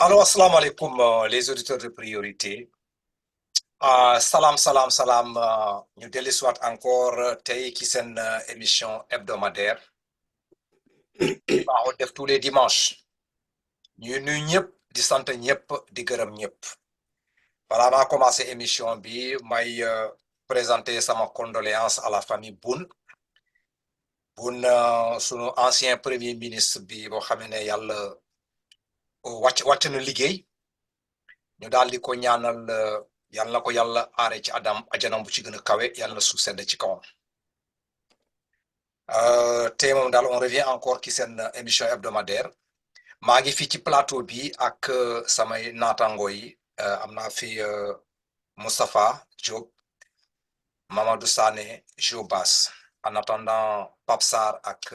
Alors, assalamu alaikum, les auditeurs de priorité. Salam, ñu dellu siwaat encore tey ci seen émission hebdomadaire baaxoo def tous les dimanches ñu nuyu ñëpp di sant ñëpp di gërëm ñëpp balaa maa commencé émission bi may présenter sama condoléance à la famille Boun sunu ancien premier ministre bi boo xamee ne yàlla wàcc na liggéey ñu daal di ko ñaanal yàlla na ko yàlla aare ci ajanam bu ci gën a kawe yàlla na suuf sedd ci kawam tey moom daal on revient encore ci seen émission hebdomadaire maa ngi fii ci plateau bi ak samay naataango yi am naa fi Moustapha Diop Mamadou Sané Jobas en attendant Pape Sarr ak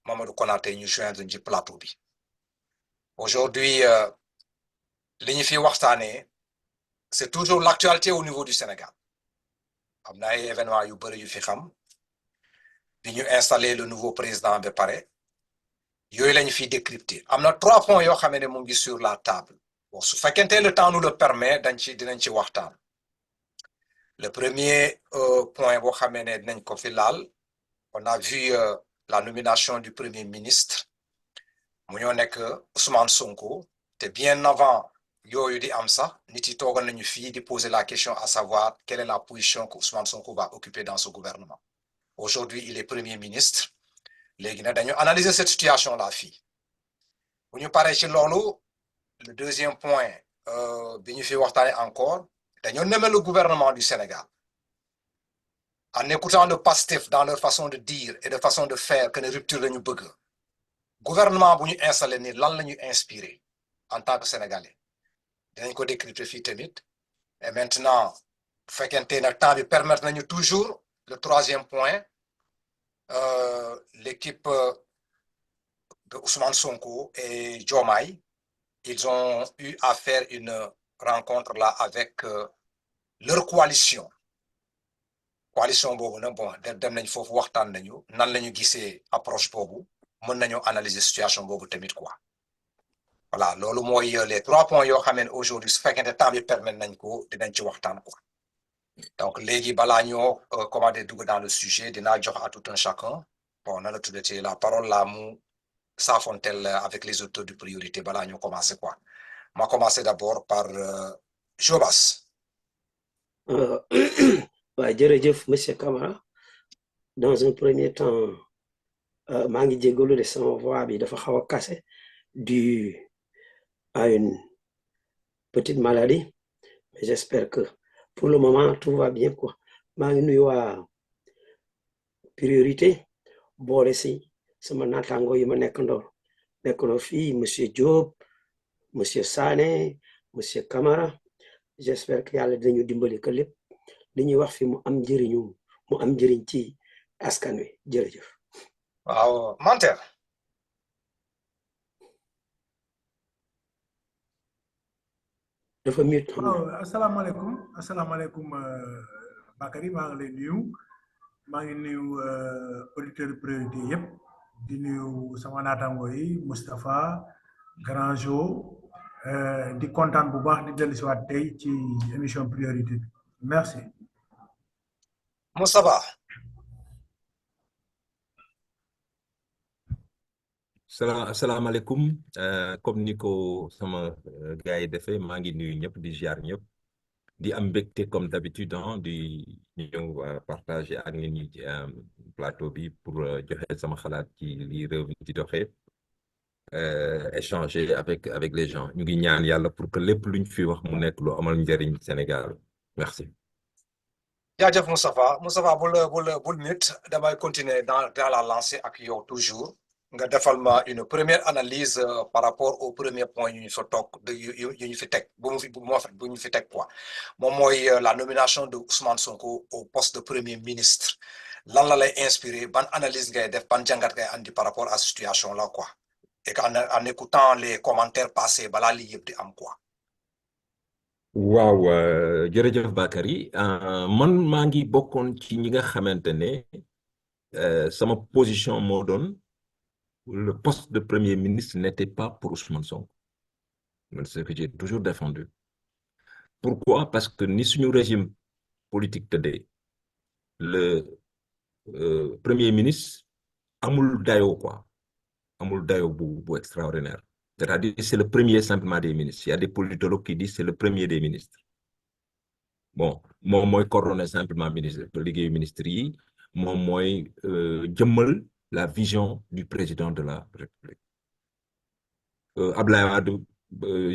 Mamadou Konaté ñu joindre ci plateau bi aujourd'hui li ñu fi waxtaanee c'est toujours l'actualité au niveau du Sénégal am na ay événements yu bëri yu fi xam bi ñu installé le nouveau président ba pare yooyu lañu fiy décrypter am na 3 points yoo xam ne mu ngi sur la table bon su fekkente le temps nous le permet dinañ ci waxtaan le premier point boo xamee ne dinañ ko fi laal on a vu la nomination du premier ministre mu ñoo nekk Ousmane Sonko te bien avant yooyu di am sax nit yi toogal nañu fii di poser la question à savoir quelle est la position que Ousmane Sonko va occuper dans ce gouvernement aujourd'hui il est premier ministre léegi nag dañu analyser cette situation là fii bu ñu paree ci loolu le deuxième point bi ñu fi waxtaane encore dañoo nommer le gouvernement du Sénégal en écoutant le PASTEF dans leur façon de dire et de façon de faire que ne rupture lañu bëgg gouvernement bu ñu installé ni lan la ñu inspiré en tant que Sénégalais dinañ ko décrypter fii tamit et maintenant bu fekkente nag temps bi permettre nañu toujours le troisième point l'équipe de Ousmane Sonko et Diomaye ils ont eu à faire une rencontre là avec leur coalition boobu nag bon dem nañ foofu waxtaan nañu nan la ñu gisee approche boobu mën nañoo analyser situation boobu tamit quoi voilà loolu mooy les 3 points yoo xam ne aujourd'hui su fekkente temps bi permettre nañ ko dinañ ci waxtaan quoi donc léegi balaa ñoo comment dugg dans le sujet dinaa jox à tout un chacun bon na la tuddati la parole là mu saafontel avec les auteurs de priorité balaa ñoo commencer quoi ma commencer d'abord par Jobas. waaw jërëjëf monsieur Camara dans un premier temps maa ngi jégalu de sama voix bi dafa xaw a cassé dû à une petite maladie mais j'espère que pour le moment tout va bien quoi maa ngi nuyu waa priorité boole si sama naataango yi ma nekkandoo fii monsieur Diop monsieur Sané monsieur Camara j'espère que yàlla dinañu dimbali que lépp li ñuy wax fi mu am njëriñ ci askan wi jërëjëf. waaw Manter. dafa mute. waaw asalaamaaleykum Bakary maa ngi lay nuyu maa ngi nuyu auditeur priorité yëpp di nuyu sama naataango yi Moustapha Grand Jo di kontaan bu baax di dellusiwaat tey ci émission priorité bi merci. Moustapha. asalaamaaleykum comme ni ko sama gars yi defee maa ngi nuyu ñëpp di ziar ñëpp di am mbégte comme d'habitude di ñëw partager ak nit ñi plateau bi pour joxe sama xalaat ci li réew mi di doxee échanger avec les gens ñu ngi ñaan yàlla pour que lépp luñ fi wax mu nekk lu amal njëriñ Sénégal merci. jaajëf Moustapha bul nit damay continuer dans la lancée ak yow toujours nga defal ma une première analyse par rapport au premier point yu ñu fa toog yu ñu fi teg bu ñu fi teg quoi moom mooy la nomination de Ousmane Sonko au poste de premier ministre lan la lay inspiré ban analyse ngay def ban jàngat ngay andi par rapport à cette situation là quoi et en écoutant les commentaires passés balaa lii yëpp di am quoi. waaw jërëjëf Bakary man maa ngi bokkoon ci ñi nga xamante ne sama position moo doon le poste de premier ministre n'était pas pour Ousmane Sonko C'est ce que j'ai toujours défendu. Pourquoi? Parce que ni suñu régime politique tëddee le premier ministre amul dayo quoi amul dayo bu extraordinaire. C'est-à-dire c'est le premier simplement des ministres. Il y a des politologues qui disent c'est le premier des ministres. Bon moom mooy coordonner simplement ministre liggéeyu ministre yi moom mooy jëmmal la vision du président de la République. Abdoulaye Wade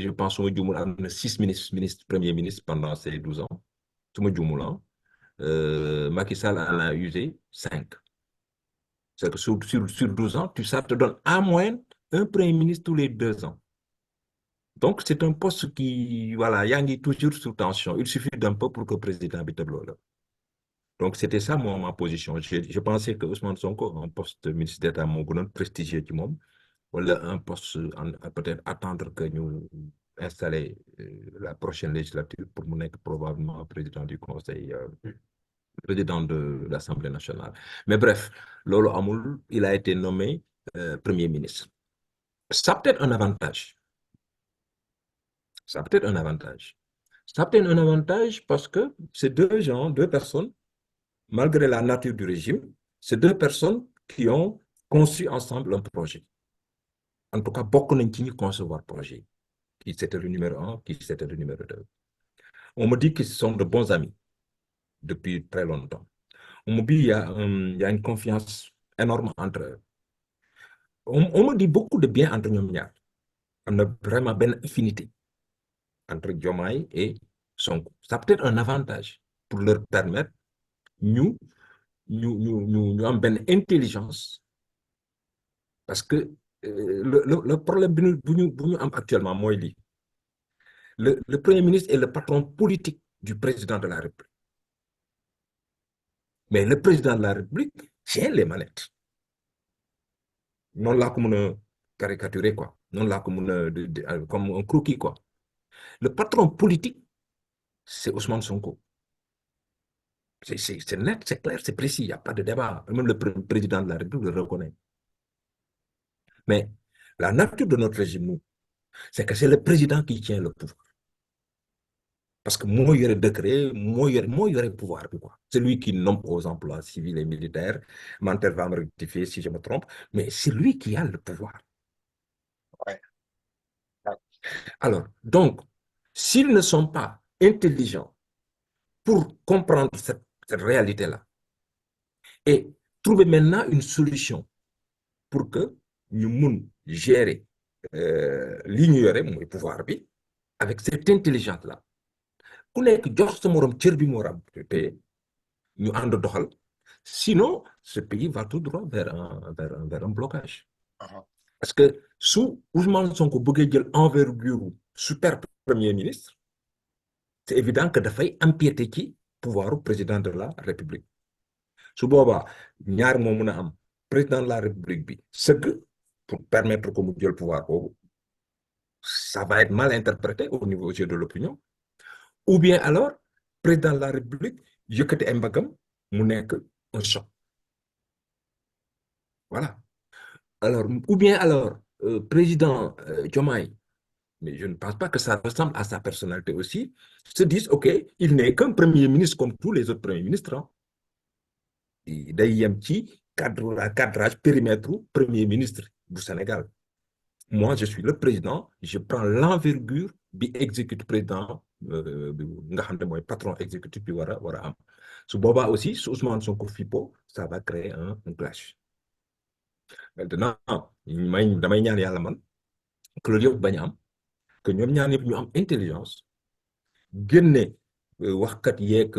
je pense suma juumul am na 6 ministres premier ministre pendant ces 12 ans suma juumul Macky Sall en a usé 5. C'est que sur 12 ans, ça te donne en moyenne un premier ministre tous les 2 ans. Donc, c'est un poste qui, voilà, il y a toujours sous tension. Il suffit d'un peu pour que le président habite là. Donc, c'était ça ma position. Je pensais que Ousmane Sonko, un poste de ministre d'État, mon grand prestigieux du monde, voilà un poste, peut-être attendre que nous installer la prochaine législature pour nous être probablement président du Conseil. Président de l'Assemblée nationale. Mais bref, Lolo Amoul, il a été nommé Premier ministre. Ça a peut-être un avantage. Ça a peut-être un avantage. Ça a peut-être un avantage parce que ces deux personnes, malgré la nature du régime, c'est 2 personnes qui ont conçu ensemble un projet. En tout cas, beaucoup n'ont pas concevoir le projet. Qui c'était le numéro 1, qui c'était le numéro 2. On me dit qu'ils sont de bons amis depuis très longtemps. On me dit qu'il y a une confiance énorme entre eux. On me dit beaucoup de bien entre ñoom ñaar. On a vraiment une affinité entre Diomaye et Sonko. Ça peut être un avantage pour leur permettre ñu am benn intelligence parce que le problème bu ñu am actuellement mooy lii le premier ministre est le patron politique du président de la République mais le président de la République tient les manettes noonu laa ko mën a caricaturer quoi noonu laa ko mën a comme un croquis quoi le patron politique c'est Ousmane Sonko. C'est net, c'est clair, c'est précis, il n'y a pas de débat. Même le président de la République le reconnaît. Mais la nature de notre régime, nous, c'est que c'est le président qui tient le pouvoir. Parce que moi, il y aurait décret, moi, il y aurait pouvoir. C'est lui qui nomme aux emplois civils et militaires. Mantel va me rectifier si je me trompe, mais c'est lui qui a le pouvoir. Ouais. Alors, donc, s'ils ne sont pas intelligents pour comprendre cette réalité-là et trouver maintenant une solution pour que nous puissions gérer l'ignorer, le pouvoir, avec cette intelligence-là. Ku nekk jox sa morom cër bi mu war a te ñu ànd doxal sinon ce pays va tout droit vers un blocage. Parce que su Ousmane Sonko bëggee jël envergure super premier ministre c'est évident que dafay empiéter ci pouvoiru président de la République su boobaa ñaar moo mën a am président de la République bi sëgg pour permettre que mu jël pouvoir boobu ça va être mal interprété au niveau de l'opinion ou bien alors président de la République yëkkati ay mbagam mu nekk un choc voilà alors ou bien alors président Diomaye mais je ne pense pas que ça ressemble à sa personnalité aussi se disent ok il n'est qu'un premier ministre comme tous les autres premiers ministres day yem ci cadrage périmètre premier ministre du Sénégal. Moi, je suis le président, je prends l'envergure bi exécute président nga xam ne mooy patron exécutif bi war a am su boobaa aussi su Ousmane Sonko fippo ça va créer un clash. Maintenant damay ñaan yàlla man que loolu yëpp bañ a am que ñoom ñaar ñëpp ñu am intelligence génne waxkat yeeg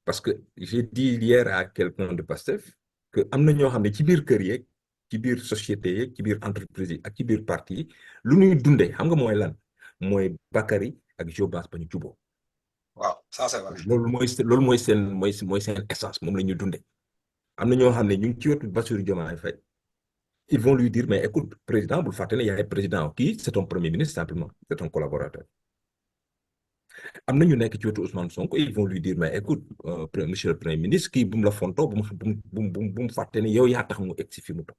parce que j'ai dit hier à quelqu'un de Pastef que am na ñoo xam ne ci biir kër yeeg ci biir société yeeg ci biir entreprise yi ak ci biir parti yi lu ñuy dundee xam nga mooy lan mooy Bakary ak Jobaas ba ñu juboo waaw ça c'est vrai. loolu mooy seen essence moom la ñuy dundee am na ñoo xam ne ñu ngi ci wetu Bassirou Diomaye Faye ils vont lui dire mais écoute président bul fàtte ne yaay président kii c'est ton premier ministre simplement c'est ton collaborateur am na ñu nekk ci wetu Ousmane Sonko ils vont lui dire mais écoute monsieur le premier ministre kii bu mu la fontoo bu mu fàtte ne yow yaa tax mu egg si fi mu toog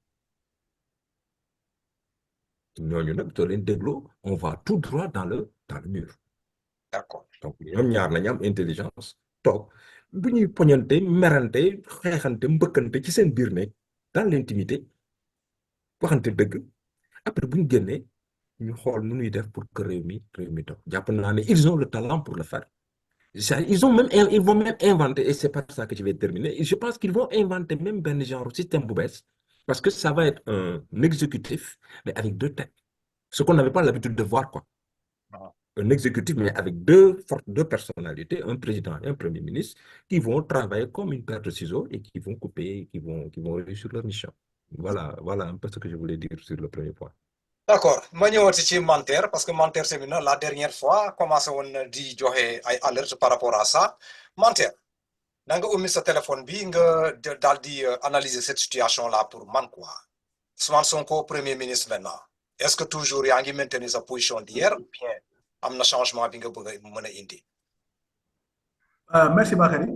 ñooñu nag soo leen dégloo on va tout droit dans le mur. D'accord. Donc ñoom ñaar nañu am intelligence toog bu ñuy poñante merante xeexante mbëkkante ci seen biir nekk dans l'intimité waxante dëgg après bu ñu génnee ñu xool nu ñuy def pour que réew mi toog jàpp naa ne ils ont le talent pour le faire. Ils vont même inventer, et c'est par ça que je vais terminer, je pense qu'ils vont inventer même ben genre système Boubès, parce que ça va être un exécutif, mais avec deux têtes. Ce qu'on n'avait pas l'habitude de voir, quoi. Un exécutif, mais avec deux personnalités, un président et un premier ministre, qui vont travailler comme une paire de ciseaux et qui vont couper, qui vont réussir leur mission. Voilà un peu ce que je voulais dire sur le premier point. D'accord ma ñëwaat ci Manter parce que Manter Semina la dernière fois commencé woon na di joxe ay alerte par rapport à ça Manter da nga ummi sa téléphone bi nga daal di analyser cette situation là pour man quoi Ousmane Sonko premier ministre maintenant est-ce que toujours yaa ngi maintenir sa position d'hier ou bien am na changement bi nga bëgg a mën a indi. Merci Bakary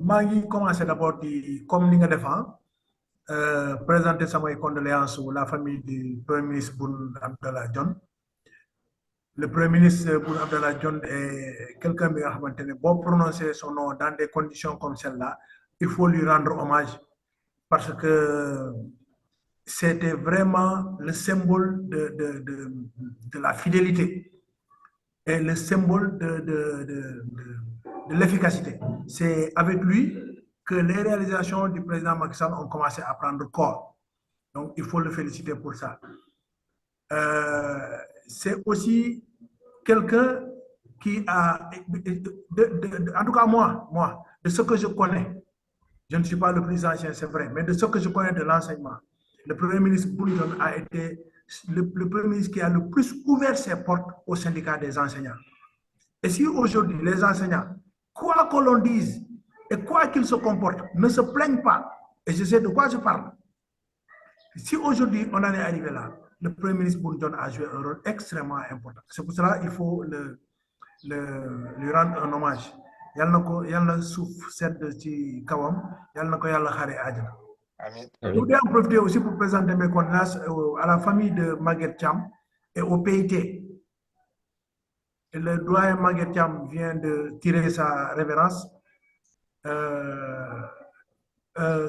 maa ngi commencé d'abord di comme ni nga defan présenter samay condoléances à la famille du Premier ministre Boun Abdallah Dionne. Le Premier ministre Boun Abdallah Dionne est quelqu'un qui a prononcé son nom dans des conditions comme celle-là. Il faut lui rendre hommage parce que c'était vraiment le symbole de la fidélité et le symbole de l'efficacité. C'est avec lui que les réalisations du président Macky Sall ont commencé à prendre corps. Donc, il faut le féliciter pour ça. C'est aussi quelqu'un qui a, en tout cas moi, de ce que je connais, je ne suis pas le plus ancien, c'est vrai, mais de ce que je connais de l'enseignement, le Premier ministre Boun Dionne a été le Premier ministre qui a le plus ouvert ses portes au syndicat des enseignants. Et si aujourd'hui, les enseignants, quoi que l'on dise et quoi qu'ils se comportent, ne se plaignent pas, et je sais de quoi je parle, si aujourd'hui on en est arrivé là, le Premier ministre Boun Dionne a joué un rôle extrêmement important. C'est pour cela qu'il faut lui rendre un hommage. Yalla souf sedd ci kawam, yalla nako yalla xare aljana. Amin. Je voudrais en profiter aussi pour présenter mes condoléances à la famille de Maguette Thiam et au PIT. Et le doyen Maguette Thiam vient de tirer sa révérence.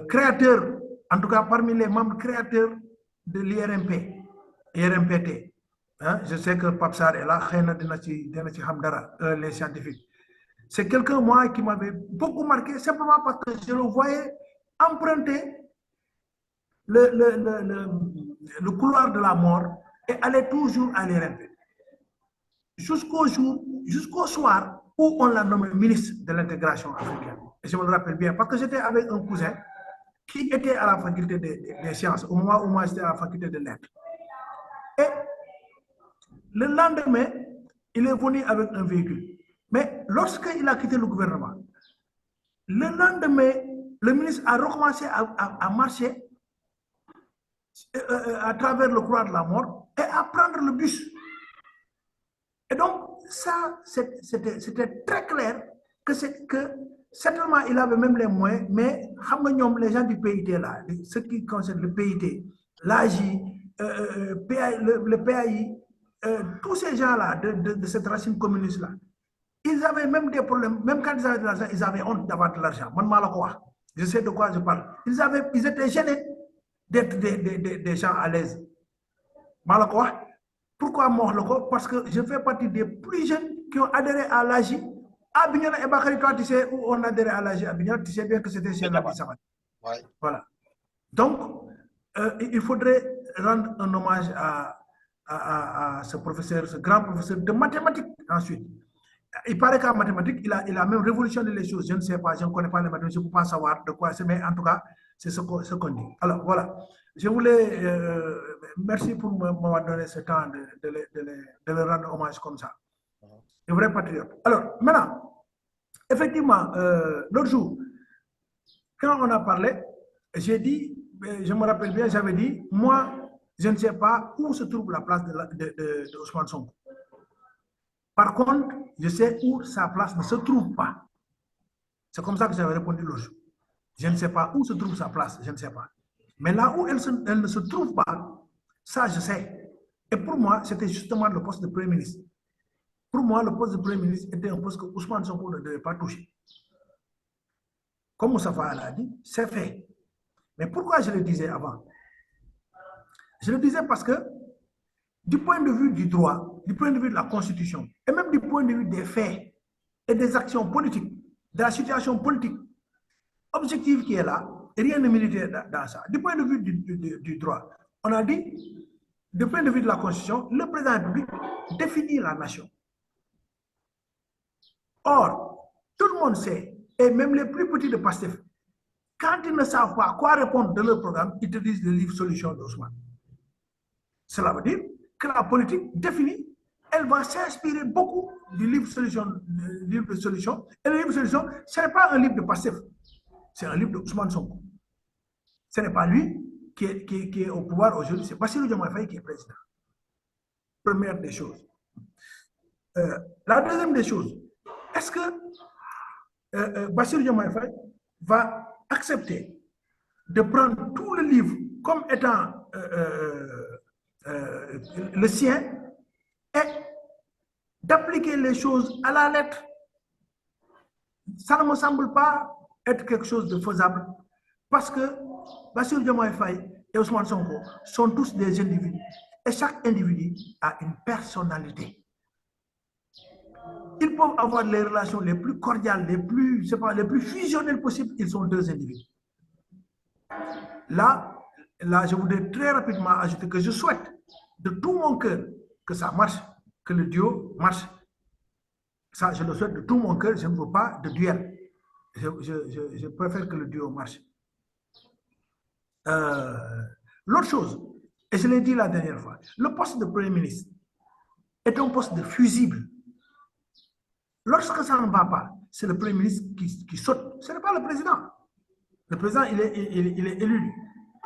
Créateur, en tout cas parmi les membres créateurs de l'IRMPT. Hein, je sais que Papsar est là, les scientifiques. C'est quelqu'un, moi, qui m'avait beaucoup marqué, simplement parce que je le voyais emprunter le couloir de la mort et aller toujours à l'IRMP. Jusqu'au soir où on l'a nommé ministre de l'intégration africaine. Et je me le rappelle bien, parce que j'étais avec un cousin qui était à la faculté des sciences, au moment où moi j'étais à la faculté de lettres. Et le lendemain, il est venu avec un véhicule. Mais lorsqu'il a quitté le gouvernement, le lendemain, le ministre a recommencé à marcher à travers le couloir de la mort et à prendre le bus. Et donc, ça, c'était très clair que certainement, il avait même les moyens, mais les gens du PIT, là, ce qui concerne le PIT, l'AJ, le PAI, tous ces gens-là de cette racine communiste-là, ils avaient même des problèmes, même quand ils avaient de l'argent, ils avaient honte d'avoir de l'argent. Je sais de quoi je parle. Ils étaient gênés d'être des gens à l'aise. Pourquoi moi? Parce que je fais partie des plus jeunes qui ont adhéré à l'AJ. À Bignona et Bakary, toi, tu sais où on a adhéré à l'AJ à Bignona, tu sais bien que c'était chez Nabi Samad. Ouais. Voilà. Donc, il faudrait rendre un hommage à ce professeur, ce grand professeur de mathématiques ensuite. Il paraît qu'en mathématiques, il a même révolutionné les choses. Je ne sais pas, je ne connais pas les mathématiques, je ne peux pas savoir de quoi c'est, mais en tout cas, c'est ce qu'on dit. Alors, voilà. Je voulais, merci pour m'avoir donné ce temps de le rendre hommage comme ça. Un vrai patriote. Alors, maintenant, effectivement, l'autre jour, quand on a parlé, j'ai dit, je me rappelle bien, j'avais dit, moi, je ne sais pas où se trouve la place de Ousmane Sonko. Par contre, je sais où sa place ne se trouve pas. C'est comme ça que j'avais répondu l'autre jour. Je ne sais pas où se trouve sa place, je ne sais pas. Mais là où elle ne se trouve pas, Ça, je sais. Et pour moi, c'était justement le poste de Premier ministre. Pour moi, le poste de Premier ministre était un poste que Ousmane Sonko ne devait pas toucher. Comme Moustapha l'a dit, c'est fait. Mais pourquoi je le disais avant? Je le disais parce que, du point de vue du droit, du point de vue de la Constitution, et même du point de vue des faits et des actions politiques, de la situation politique objective qui est là, rien de militaire dans ça. Du point de vue du droit, on a dit, du point de vue de la Constitution, le président de la République définit la nation. Or, tout le monde sait, et même les plus petits de PASTEF, quand ils ne savent pas quoi répondre de leur programme, ils te disent le livre solution d'Ousmane. Cela veut dire que la politique définie, elle va s'inspirer beaucoup du livre solution. Et le livre solution, ce n'est pas un livre de PASTEF, c'est un livre d'Ousmane Sonko. Ce n'est pas lui qui est au pouvoir aujourd'hui, c'est Bassirou Diomaye Faye qui est président. Première des choses. La deuxième des choses, est-ce que Bassirou Diomaye Faye va accepter de prendre tout le livre comme étant le sien et d'appliquer les choses à la lettre? Ça ne me semble pas être quelque chose de faisable parce que Bassirou Diomaye Faye et Ousmane Sonko sont tous des individus et chaque individu a une personnalité. Ils peuvent avoir les relations les plus cordiales, les plus fusionnelles possibles, ils sont deux individus. Là, je voudrais très rapidement ajouter que je souhaite de tout mon cœur que ça marche, que le duo marche. Ça, je le souhaite de tout mon cœur, je ne veux pas de duel. Je préfère que le duo marche. L'autre chose, et je l'ai dit la dernière fois, le poste de Premier ministre est un poste de fusible. Lorsque ça ne va pas, c'est le Premier ministre qui saute. Ce n'est pas le président. Le président, il est élu.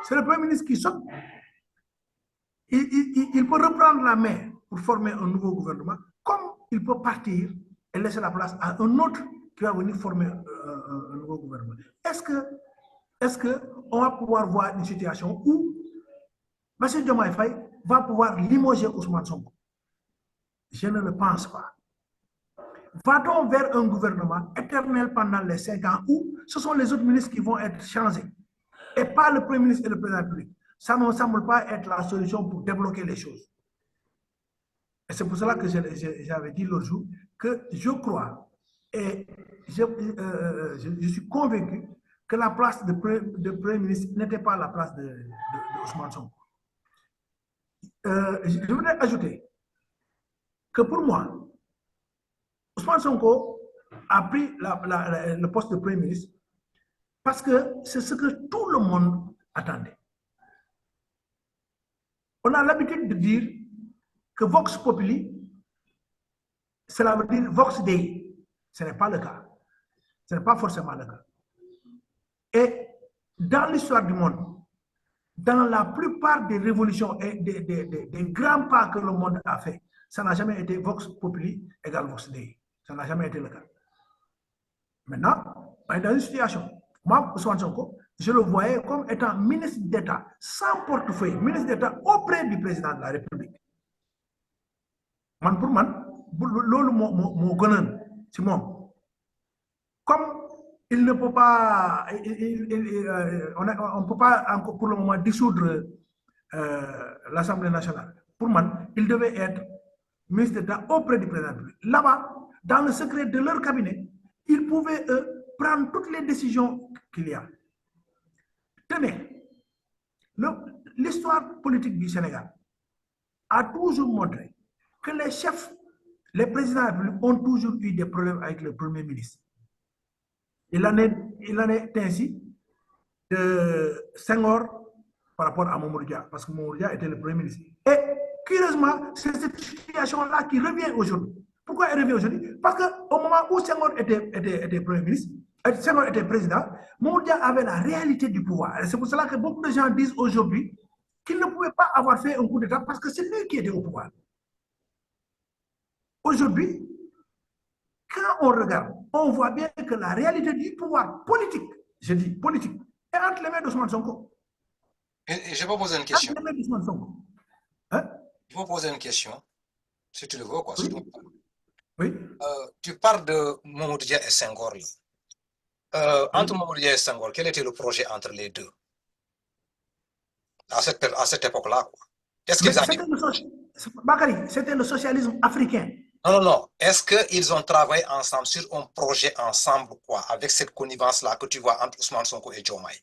C'est le Premier ministre qui saute. Il peut reprendre la main pour former un nouveau gouvernement, comme il peut partir et laisser la place à un autre qui va venir former un nouveau gouvernement. Est-ce qu'on va pouvoir voir une situation où Bassirou Diomaye Faye va pouvoir limoger Ousmane Sonko? Je ne le pense pas. Va-t-on vers un gouvernement éternel pendant les 5 ans où ce sont les autres ministres qui vont être changés et pas le Premier ministre et le Président de la République? Ça ne me semble pas être la solution pour débloquer les choses. Et c'est pour cela que j'avais dit l'autre jour que je crois et je suis convaincu que la place de Premier ministre n'était pas la place de Ousmane Sonko. Je voudrais ajouter que pour moi, Ousmane Sonko a pris le poste de Premier ministre parce que c'est ce que tout le monde attendait. On a l'habitude de dire que Vox Populi, cela veut dire Vox Dei. Ce n'est pas le cas. Ce n'est pas forcément le cas. Et dans l'histoire du monde, dans la plupart des révolutions et des grands pas que le monde a fait, ça n'a jamais été Vox Populi égale Vox Dei. Ça n'a jamais été le cas. Maintenant, on est dans une situation. Moi, Ousmane Sonko, je le voyais comme étant ministre d'État sans portefeuille, ministre d'État auprès du président de la République. Man pour man, lolu mo gënal ci mom. Comme il ne peut pas, on ne peut pas encore pour le moment dissoudre l'Assemblée nationale. Pour moi, il devait être ministre d'État auprès du président de la République. Là-bas, dans le secret de leur cabinet, ils pouvaient prendre toutes les décisions qu'il y a. Tenez, l'histoire politique du Sénégal a toujours montré que les chefs, les présidents de la République ont toujours eu des problèmes avec le Premier ministre. Il en est ainsi de Senghor par rapport à Mamadou Dia, parce que Mamadou Dia était le Premier ministre. Et curieusement, c'est cette situation-là qui revient aujourd'hui. Pourquoi elle revient aujourd'hui? Parce qu'au moment où Senghor était Premier ministre, Senghor était président, Mamadou Dia avait la réalité du pouvoir. Et c'est pour cela que beaucoup de gens disent aujourd'hui qu'il ne pouvait pas avoir fait un coup d'État parce que c'est lui qui était au pouvoir. Aujourd'hui, quand on regarde, on voit bien que la réalité du pouvoir politique, je dis politique, est entre les mains d'Ousmane Sonko. Et je vais poser une question. Entre les mains d'Ousmane Sonko. Il faut poser une question, si tu le veux, quoi. Oui. Si tu veux. Oui. Tu parles de Mamadou Dia et Senghor. Entre Mamadou Dia et Senghor, quel était le projet entre les deux à cette époque-là, quoi? Qu'est-ce qu'ils ont Bakary, c'était le socialisme africain. Non, non, non. Est-ce qu'ils ont travaillé ensemble sur un projet ensemble, quoi, avec cette connivence-là que tu vois entre Ousmane Sonko et Diomaye?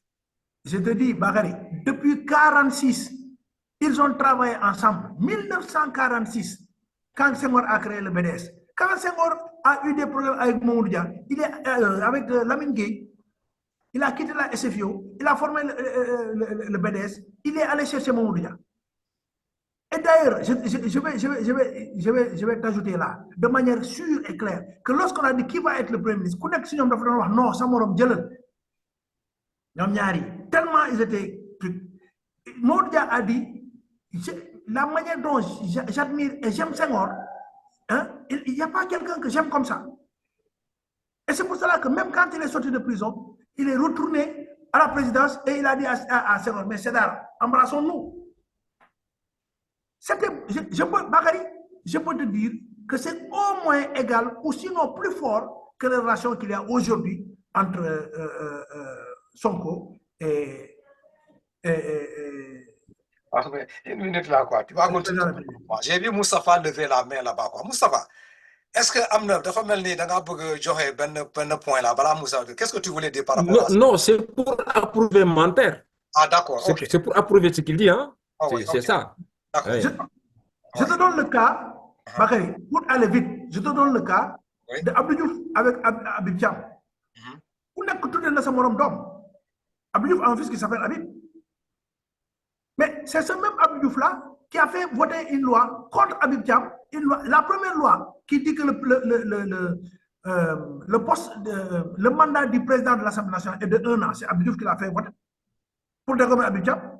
Je te dis, Bakary, depuis 1946, ils ont travaillé ensemble. 1946, quand Senghor a créé le BDS. Quand Senghor a eu des problèmes avec Mamadou Dia, avec Lamine Gueye, il a quitté la SFIO, il a formé le BDS, il est allé chercher Mamadou Dia. Et d'ailleurs, je vais t'ajouter là, de manière sûre et claire, que lorsqu'on a dit qui va être le Premier ministre, non, Samorom Djelel. Tellement ils étaient. Mamadou Dia a dit, la manière dont j'admire et j'aime Senghor, hein, il n'y a pas quelqu'un que j'aime comme ça. Et c'est pour cela que même quand il est sorti de prison, il est retourné à la présidence et il a dit à Senghor, mais Sédar, embrassons-nous. Bakary, je peux te dire que c'est au moins égal ou sinon plus fort que les relations qu'il y a aujourd'hui entre Sonko et Une minute là, quoi. Tu vas continuer. J'ai vu Moustapha lever la main là-bas, quoi. Moustapha, est-ce que Amna, dafa melni da nga bëgg joxe ben point là, bala Moussa, qu'est-ce que tu voulais dire par rapport à ça? Non, c'est pour approuver Manter. Ah, d'accord, ok. C'est pour approuver ce qu'il dit, hein. Ah, oui, C'est ok. ça. D'accord. Oui. Je te donne le cas, Bakary, pour aller vite, je te donne le cas de Abdou Diouf avec Habib Thiam. Où n'est que tout est dans ce morom d'homme. Abdou Diouf a un fils qui s'appelle Habib. Mais c'est ce même Abdou Diouf là qui a fait voter une loi contre Habib Thiam, la première loi qui dit que le mandat du président de l'Assemblée nationale est de 1 an. C'est Abdou Diouf qui l'a fait voter pour dégommer Habib Thiam.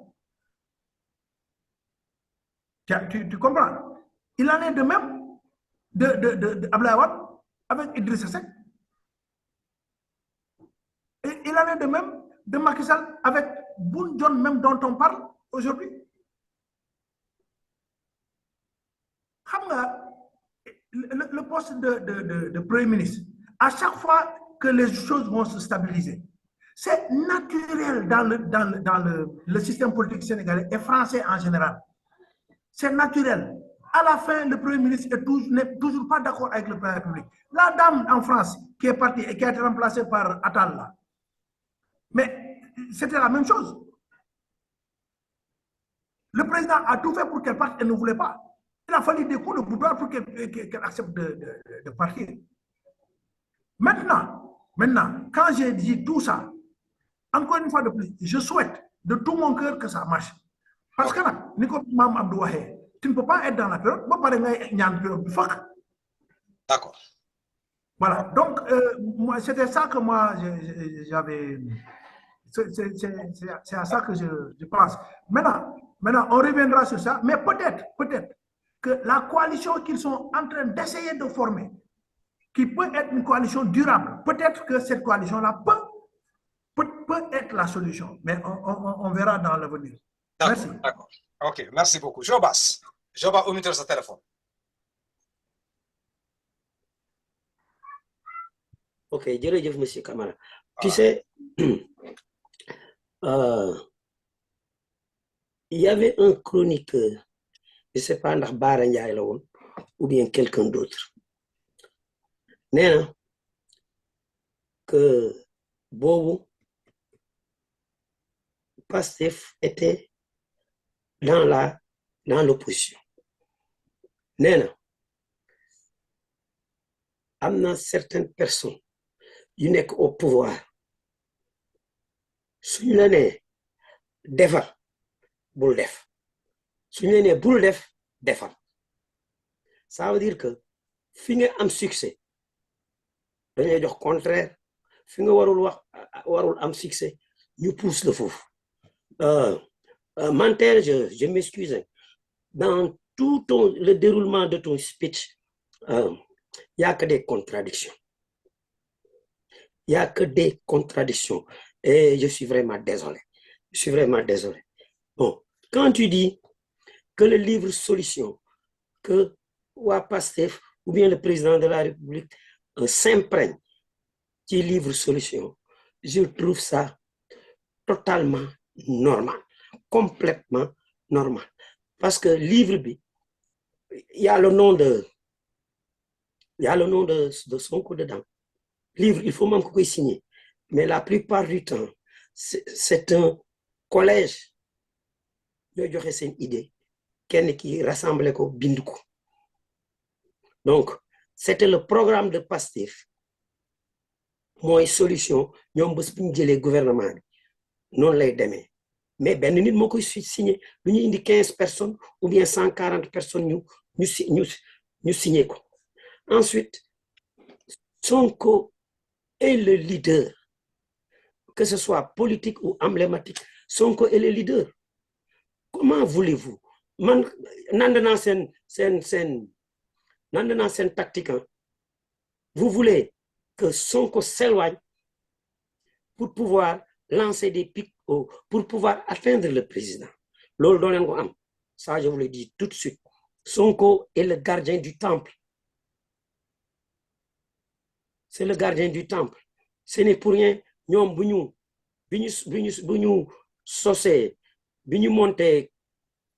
Tu comprends? Il en est de même de Abdoulaye Wade avec Idrissa Seck. Et il en est de même de Macky Sall avec Boun Dionne, même dont on parle aujourd'hui. Le poste de Premier ministre, à chaque fois que les choses vont se stabiliser, c'est naturel dans le système politique sénégalais et français en général. C'est naturel. À la fin, le Premier ministre n'est toujours pas d'accord avec le président public. La dame en France qui est partie et qui a été remplacée par Attal, là, mais c'était la même chose. Le président a tout fait pour qu'elle parte, elle ne voulait pas. Il a fallu des coups de boudoir pour qu'elle accepte de partir. Maintenant, quand j'ai dit tout ça, encore une fois de plus, je souhaite de tout mon cœur que ça marche. Parce que là, Nico Mam Abdou Wahé, tu ne peux pas être dans la période, D'accord. Voilà, donc c'était ça que moi j'avais. C'est à ça que je pense. Maintenant, on reviendra sur ça, mais peut-être que la coalition qu'ils sont en train d'essayer de former, qui peut être une coalition durable, peut-être que cette coalition-là peut être la solution, mais on verra dans l'avenir. Merci. D'accord. Ok, merci beaucoup. Jobas, au milieu de ce téléphone. Ok, jërëjëf monsieur Camara. Tu sais, il y avait un chroniqueur, je ne sais pas ndax Bara Ndiaye la woon ou bien quelqu'un d'autre. Nee na que boobu Pastef était dans l'opposition. Nee na am na certaines personnes yu nekk au pouvoir suñu la nee defar bul def suñu la nee bul def defar. Ça veut dire que fi nga am succès dañuy jox contraire, fi nga warul am succès ñu pousse le foofu. Mantel, je m'excuse. Dans tout le déroulement de ton speech, il n'y a que des contradictions. Il n'y a que des contradictions. Et je suis vraiment désolé. Bon, quand tu dis que le livre solution, que Pastef ou bien le président de la République s'imprègne du livre solution, je trouve ça totalement normal, complètement normal. Parce que livre, il y a le nom de Sonko dedans. Livre, il faut même qu'on signer. Mais la plupart du temps, c'est un collège qui a une idée, qui rassemble ko bindu ko. Donc, c'était le programme de Pastef. Moi, solution, nous avons le gouvernement. Non, les demain. Mais ben nit moo koy signé lu ñu indi 15 personnes ou bien 140 personnes ñu signé ko. Ensuite, Sonko est le leader, que ce soit politique ou emblématique. Sonko est le leader. Comment voulez-vous? Man nandana sen tactique. Vous voulez que Sonko s'éloigne pour pouvoir lancer des pics pour pouvoir atteindre le président. Ça, je vous le dis tout de suite. Sonko est le gardien du temple. C'est le gardien du temple. Ce n'est pour rien. Nous, monté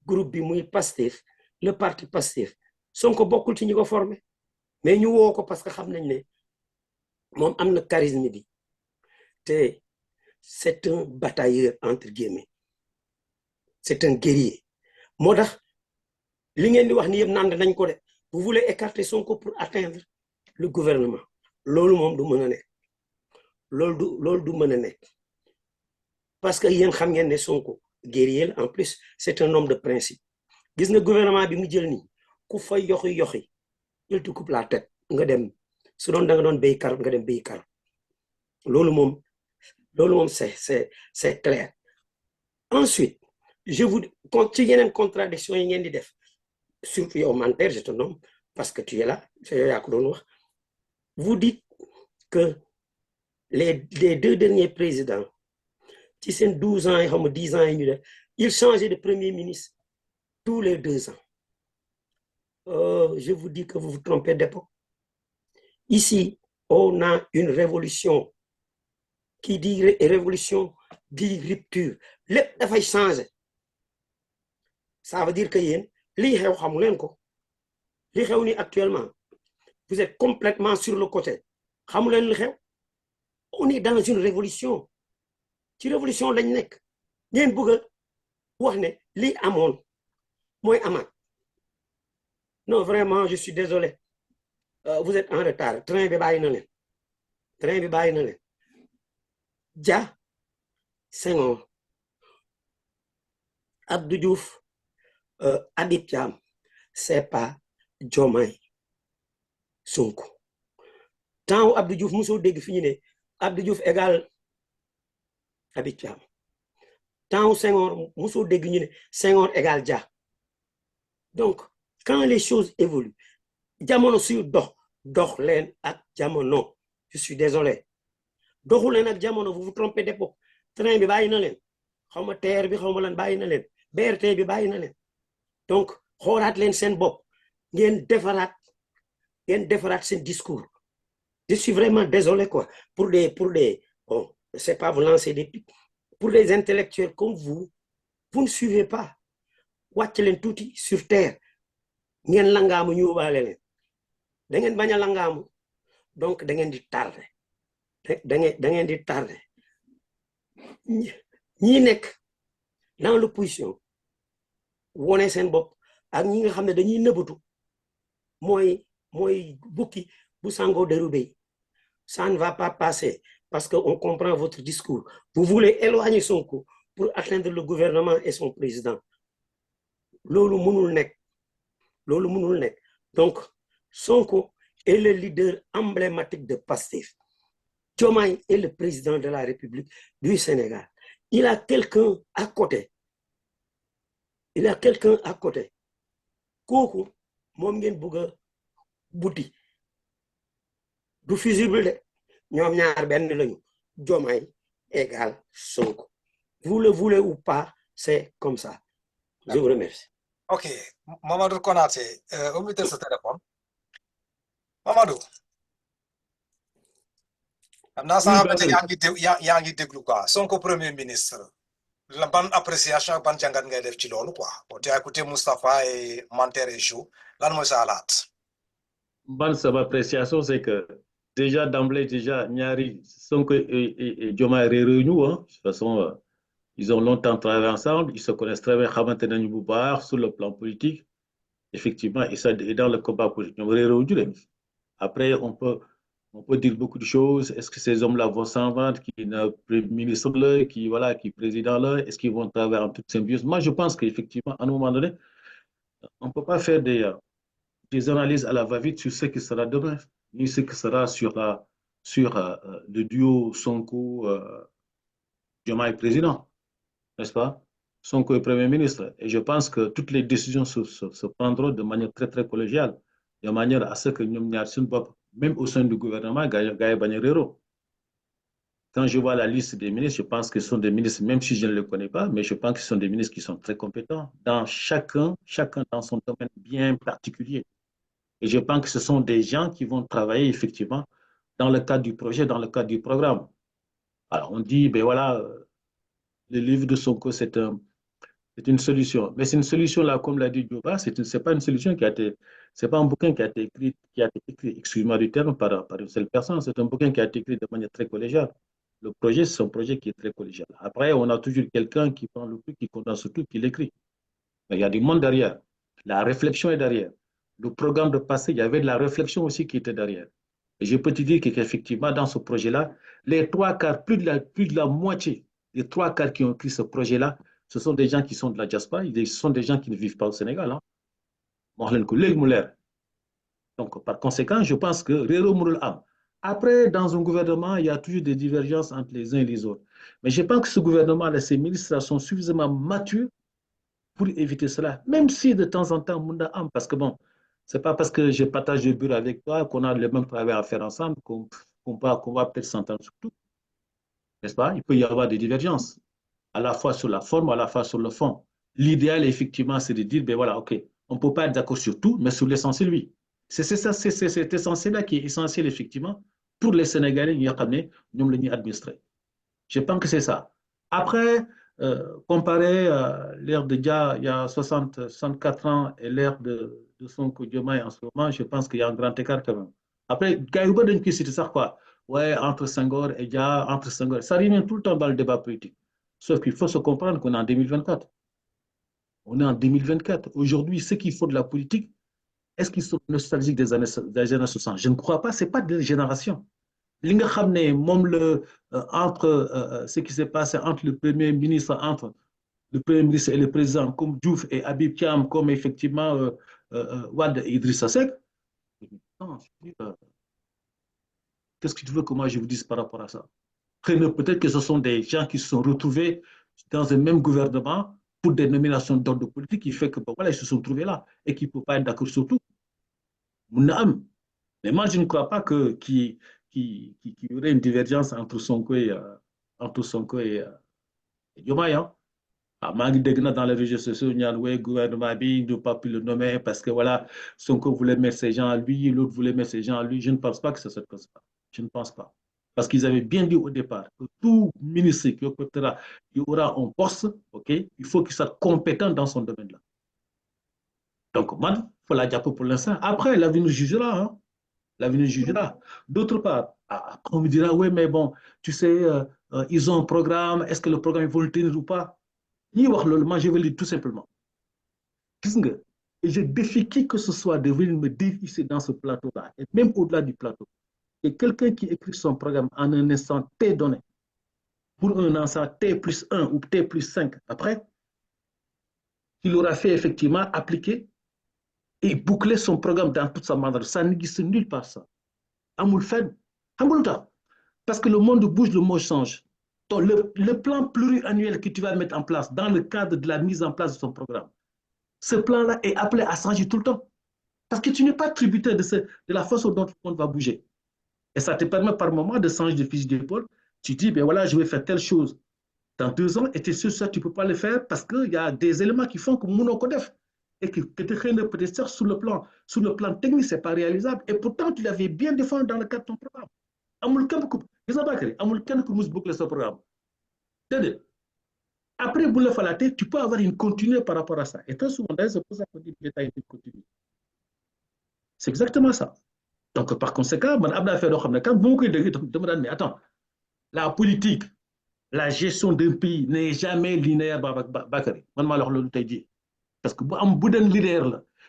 groupe bi Pastef, le parti Pastef. Sonko bokul ci ñi ko formé. Mais ñu woo ko parce que xam nañ ne moom am na charisme bi. C'est un batailleur, entre guillemets. C'est un guerrier. Moo tax li ngeen di wax ni yëpp nand nañ ko de. Vous voulez écarter Sonko pour atteindre le gouvernement. Loolu moom du mën a nekk. Loolu du mën a nekk. Parce que yéen xam ngeen ne Sonko guerrier en plus c'est un homme de principe. Gis nga gouvernement bi mu jël nii ku fa yoxi il te coupe la tête nga dem su doon da nga doon béy kar nga dem béy kar. Loolu moom c'est clair. Ensuite, je vous dis, il y a une contradiction, surtout au Manter, je te nomme, parce que tu es là, vous dites que les 2 derniers présidents, qui sont 12 ans, 10 ans, ils changeaient de premier ministre tous les 2 ans. Je vous dis que vous vous trompez d'époque. Ici, on a une révolution. Qui dit révolution, dit rupture. Lépp dafay changer. Ça veut dire que yéen lii xew xamu leen ko. Li xew ni actuellement, vous êtes complètement sur le côté. Xamu leen li xew. On est dans une révolution. Ci révolution lañ nekk. Ngeen bëgg wax ne lii amoon mooy amaat. Non, vraiment, je suis désolé. Vous êtes en retard. Train bi bàyyi na leen. Dia, Senghor, Abdou Diouf, Habib Thiam, c'est pas Diomaye Sonko. Tant Abdou Diouf muso dégg fi ñu ne Abdou Diouf égal Habib Thiam. Tant Senghor muso dégg ñu ne Senghor égal Dia. Donc, quand les choses évoluent, jamono suy dox leen ak jamono. Je suis désolé. Doxu leen ak jamono, vous vous trompez d'époque. Train bi bàyyi na leen. Xawma TER bi xawma lan bàyyi na leen. BRT bi bàyyi na leen. Donc, xoolaat leen seen bopp. Ngeen defaraat seen discours. Je suis vraiment désolé quoi. Pour des bon, c'est pas vous lancer des pics. Pour des intellectuels comme vous ne suivez pas. Wàcc leen tuuti sur terre. Ngeen langaamu ñu yóbbaale leen. Da ngeen bañ a langaamu. Donc, da ngeen di tardé. Da ngeen di tardé. Ñi nekk dans l'opposition wone seen bopp ak ñi nga xam ne dañuy nëbbatu mooy bukki bu sangoo deru béy. Ça ne va pas passer parce qu'on comprend votre discours. Vous voulez éloigner Sonko pour atteindre le gouvernement et son président. Loolu mënul nekk. Donc, Sonko est le leader emblématique de Pastef. Diomaye est le président de la République du Sénégal. Il a quelqu'un à côté. Kooku moom ngeen bëgg a buddi. Du fusible de ñoom ñaar benn lañu. Diomaye égale Sonko. Vous le voulez ou pas, c'est comme ça. Je vous remercie. Ok, Mamadou Konaté, omettez ce téléphone. Mamadou, am naa Oui, sax xamante Bakary. yaa ngi déglu quoi Sonko premier ministre la ban appréciation ak ban jàngat ngay def ci loolu quoi bon tu as écouté Moustapha et Manter et Jo lan mooy sa xalaat. Ban sama appréciation, c'est que déjà d'emblée, déjà, Nyari, Sonko et Diomaye réunis, hein. De toute façon, ils ont longtemps travaillé ensemble, ils se connaissent très bien, xamante nañu bu baax sur le plan politique. Effectivement, et dans le combat politique, ñoom réunis lañu. Après, on peut dire beaucoup de choses. Est-ce que ces hommes-là vont s'en vendre, qui est premier ministre là, qui voilà, qui est président là, est-ce qu'ils vont travailler en toute symbiose? Moi, je pense qu'effectivement, à un moment donné, on ne peut pas faire des analyses à la va-vite sur ce qui sera demain, ni ce qui sera sur le duo Sonko-Diomaye président, n'est-ce pas? Sonko est Premier ministre. Et je pense que toutes les décisions se prendront de manière très, très collégiale, de manière à ce que nous, même au sein du gouvernement, Gaïa Bagnerero. Quand je vois la liste des ministres, je pense que ce sont des ministres, même si je ne les connais pas, mais je pense que ce sont des ministres qui sont très compétents, dans chacun dans son domaine bien particulier. Et je pense que ce sont des gens qui vont travailler effectivement dans le cadre du projet, dans le cadre du programme. Alors on dit, ben voilà, le livre de Sonko, c'est une solution. Mais c'est une solution là, comme l'a dit Dioba, c'est pas une solution qui a été, c'est pas un bouquin qui a été écrit, excuse-moi du terme, par une seule personne. C'est un bouquin qui a été écrit de manière très collégiale. Le projet, c'est un projet qui est très collégial. Après, on a toujours quelqu'un qui prend le truc, qui condense tout, qui l'écrit. Mais il y a du monde derrière. La réflexion est derrière. Le programme de passé, il y avait de la réflexion aussi qui était derrière. Et je peux te dire qu'effectivement, dans ce projet-là, les trois quarts, plus de la moitié, les trois quarts qui ont écrit ce projet-là, ce sont des gens qui sont de la diaspora, ce sont des gens qui ne vivent pas au Sénégal. Hein. Donc, par conséquent, je pense que Rero Mourul Am. Après, dans un gouvernement, il y a toujours des divergences entre les uns et les autres. Mais je pense que ce gouvernement, ces ministres sont suffisamment matures pour éviter cela. Même si de temps en temps, Mounda Am, parce que bon, c'est pas parce que je partage le bureau avec toi qu'on a le même travail à faire ensemble qu'on va peut-être s'entendre sur tout. N'est-ce pas? Il peut y avoir des divergences, à la fois sur la forme, à la fois sur le fond. L'idéal, effectivement, c'est de dire, ben voilà, OK, on ne peut pas être d'accord sur tout, mais sur l'essentiel, oui. C'est cet essentiel-là qui est essentiel, effectivement, pour les Sénégalais, nous administrer. Je pense que c'est ça. Après, comparer l'ère de Dia, il y a 64 ans, et l'ère de Sonko Diomaye en ce moment, je pense qu'il y a un grand écart quand même. Après, Gaïouba Denki, c'est ça quoi? Ouais, entre Senghor et Dia, entre Senghor. Ça revient tout le temps dans le débat politique. Sauf qu'il faut se comprendre qu'on est en 2024. On est en 2024. Aujourd'hui, ceux qui font de la politique, est-ce qu'ils sont nostalgiques des années 60? Je ne crois pas, ce n'est pas de génération. Li nga xam ne moom entre ce qui s'est passé entre le premier ministre et le président comme Diouf et Habib Thiam comme effectivement Wade et Idrissa Seck. Non, qu'est-ce que tu veux que moi je vous dise par rapport à ça? Peut-être que ce sont des gens qui se sont retrouvés dans un même gouvernement pour des nominations d'ordre politique qui fait que bon, voilà, ils se sont trouvés là et qui ne peuvent pas être d'accord sur tout. Mais moi, je ne crois pas qu'il y aurait une divergence entre Sonko et Diomaye. Hein. Dans les réseaux sociaux, il y a le gouvernement ne doit pas pu le nommer parce que voilà, Sonko voulait mettre ses gens à lui, l'autre voulait mettre ses gens à lui. Je ne pense pas que c'est cette chose-là. Je ne pense pas. Parce qu'ils avaient bien dit au départ que tout ministre qui aura un poste, okay, il faut qu'il soit compétent dans son domaine-là. Donc, il faut la diapo pour l'instant. Après, l'avenir jugera. Hein. L'avenir jugera. D'autre part, on me dira, oui, mais bon, tu sais, ils ont un programme, est-ce que le programme, ils vont le tenir ou pas? Moi, je vais le dire tout simplement. Et je défie qui que ce soit de venir me dire ici dans ce plateau-là, et même au-delà du plateau, et quelqu'un qui écrit son programme en un instant T donné, pour un instant T plus 1 ou T plus 5 après, il aura fait effectivement appliquer et boucler son programme dans toute sa manière. Ça n'existe nulle part, ça. Amoul Fed, parce que le monde bouge, le monde change. Donc, le plan pluriannuel que tu vas mettre en place dans le cadre de la mise en place de ton programme, ce plan-là est appelé à changer tout le temps. Parce que tu n'es pas tributaire de la façon dont le monde va bouger. Et ça te permet par moment de changer de fusil d'épaule. Tu dis, ben voilà, je vais faire telle chose dans 2 ans, et tu es sûr que tu ne peux pas le faire parce qu'il y a des éléments qui font que mon codef. et que peut-être sur le plan technique, ce n'est pas réalisable. Et pourtant, tu l'avais bien défendu dans le cadre de ton programme. Amul kenn ku gis nga Bakary amul kenn ku mus boucler ce programme. C'est-à-dire, après Boula Falaté, tu peux avoir une continuité par rapport à ça. Et très souvent, c'est pour ça qu'on dit que l'État est une continuité. C'est exactement ça. Donc, par conséquent, mais attends, la politique, la gestion d'un pays n'est jamais linéaire, Bakary. Parce que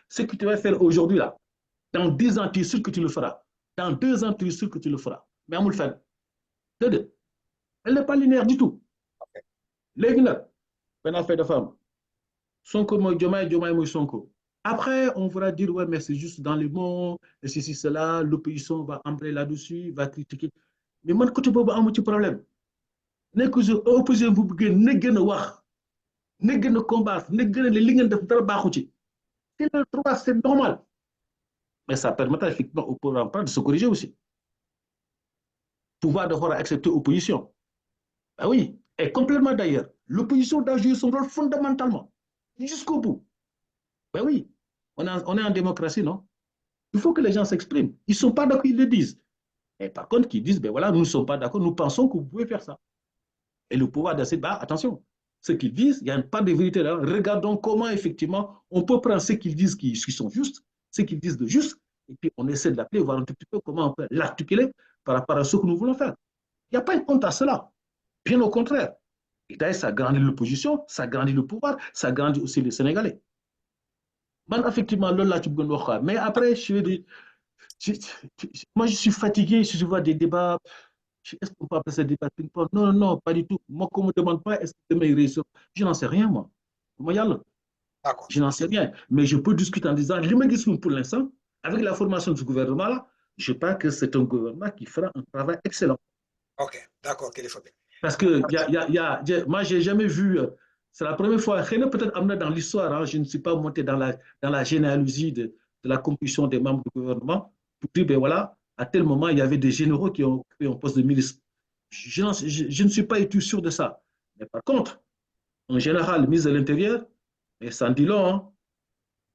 ce que tu vas faire aujourd'hui, là, dans 10 ans, tu es sûr que tu le feras. Dans 2 ans, tu es sûr que tu le feras. Mais Amoul Fed, elle n'est pas linéaire du tout. Les gars, on a fait de femmes. Sonko, Diomaye, Sonko. Après, on va dire, ouais, mais c'est juste dans les mots, et ceci, cela, l'opposition va embrayer là-dessus, va critiquer. Mais moi, côté Bobo, un petit problème. L'opposition, vous ne gën a wax, ne gën a combattre, ne gën a les lignes de travail. C'est le droit, c'est normal. Mais ça permettra effectivement au pouvoir de se corriger aussi. Pouvoir devoir accepter l'opposition. Ah oui, et complètement d'ailleurs. L'opposition doit jouer son rôle fondamentalement, jusqu'au bout. Ben oui, on est en démocratie, non? Il faut que les gens s'expriment. Ils ne sont pas d'accord, ils le disent. Et par contre, qu'ils disent, ben voilà, nous ne sommes pas d'accord, nous pensons que vous pouvez faire ça. Et le pouvoir d'essayer, bah, attention, ce qu'ils disent, il n'y a pas de vérité là. Regardons comment, effectivement, on peut prendre ce qu'ils disent qui sont justes, ce qu'ils disent de juste, et puis on essaie de l'appeler, voir un petit peu comment on peut l'articuler par rapport à ce que nous voulons faire. Il n'y a pas une honte à cela. Bien au contraire. Et d'ailleurs, ça grandit l'opposition, ça grandit le pouvoir, ça grandit aussi les Sénégalais. Bon, effectivement, là, tu peux me mais après, moi, je suis fatigué, je vois des débats. Est-ce qu'on peut appeler ça débat ping-pong? Non, non, pas du tout. Moi, qu'on ne me demande pas, est-ce que demain il réussit? Je n'en sais rien, moi. D'accord. Je n'en sais rien. Mais je peux discuter en disant, je me dis pour l'instant, avec la formation du gouvernement, là, je pense que c'est un gouvernement qui fera un travail excellent. Ok, d'accord, qu'il faut bien. Parce que moi, je n'ai jamais vu, c'est la première fois, peut-être amené dans l'histoire, hein, je ne suis pas monté dans la généalogie de la composition des membres du gouvernement, pour dire, ben voilà, à tel moment, il y avait des généraux qui ont pris un poste de ministre. Je ne suis pas du tout sûr de ça. Mais par contre, en général, ministre de l'Intérieur, mais ça en dit long. Hein.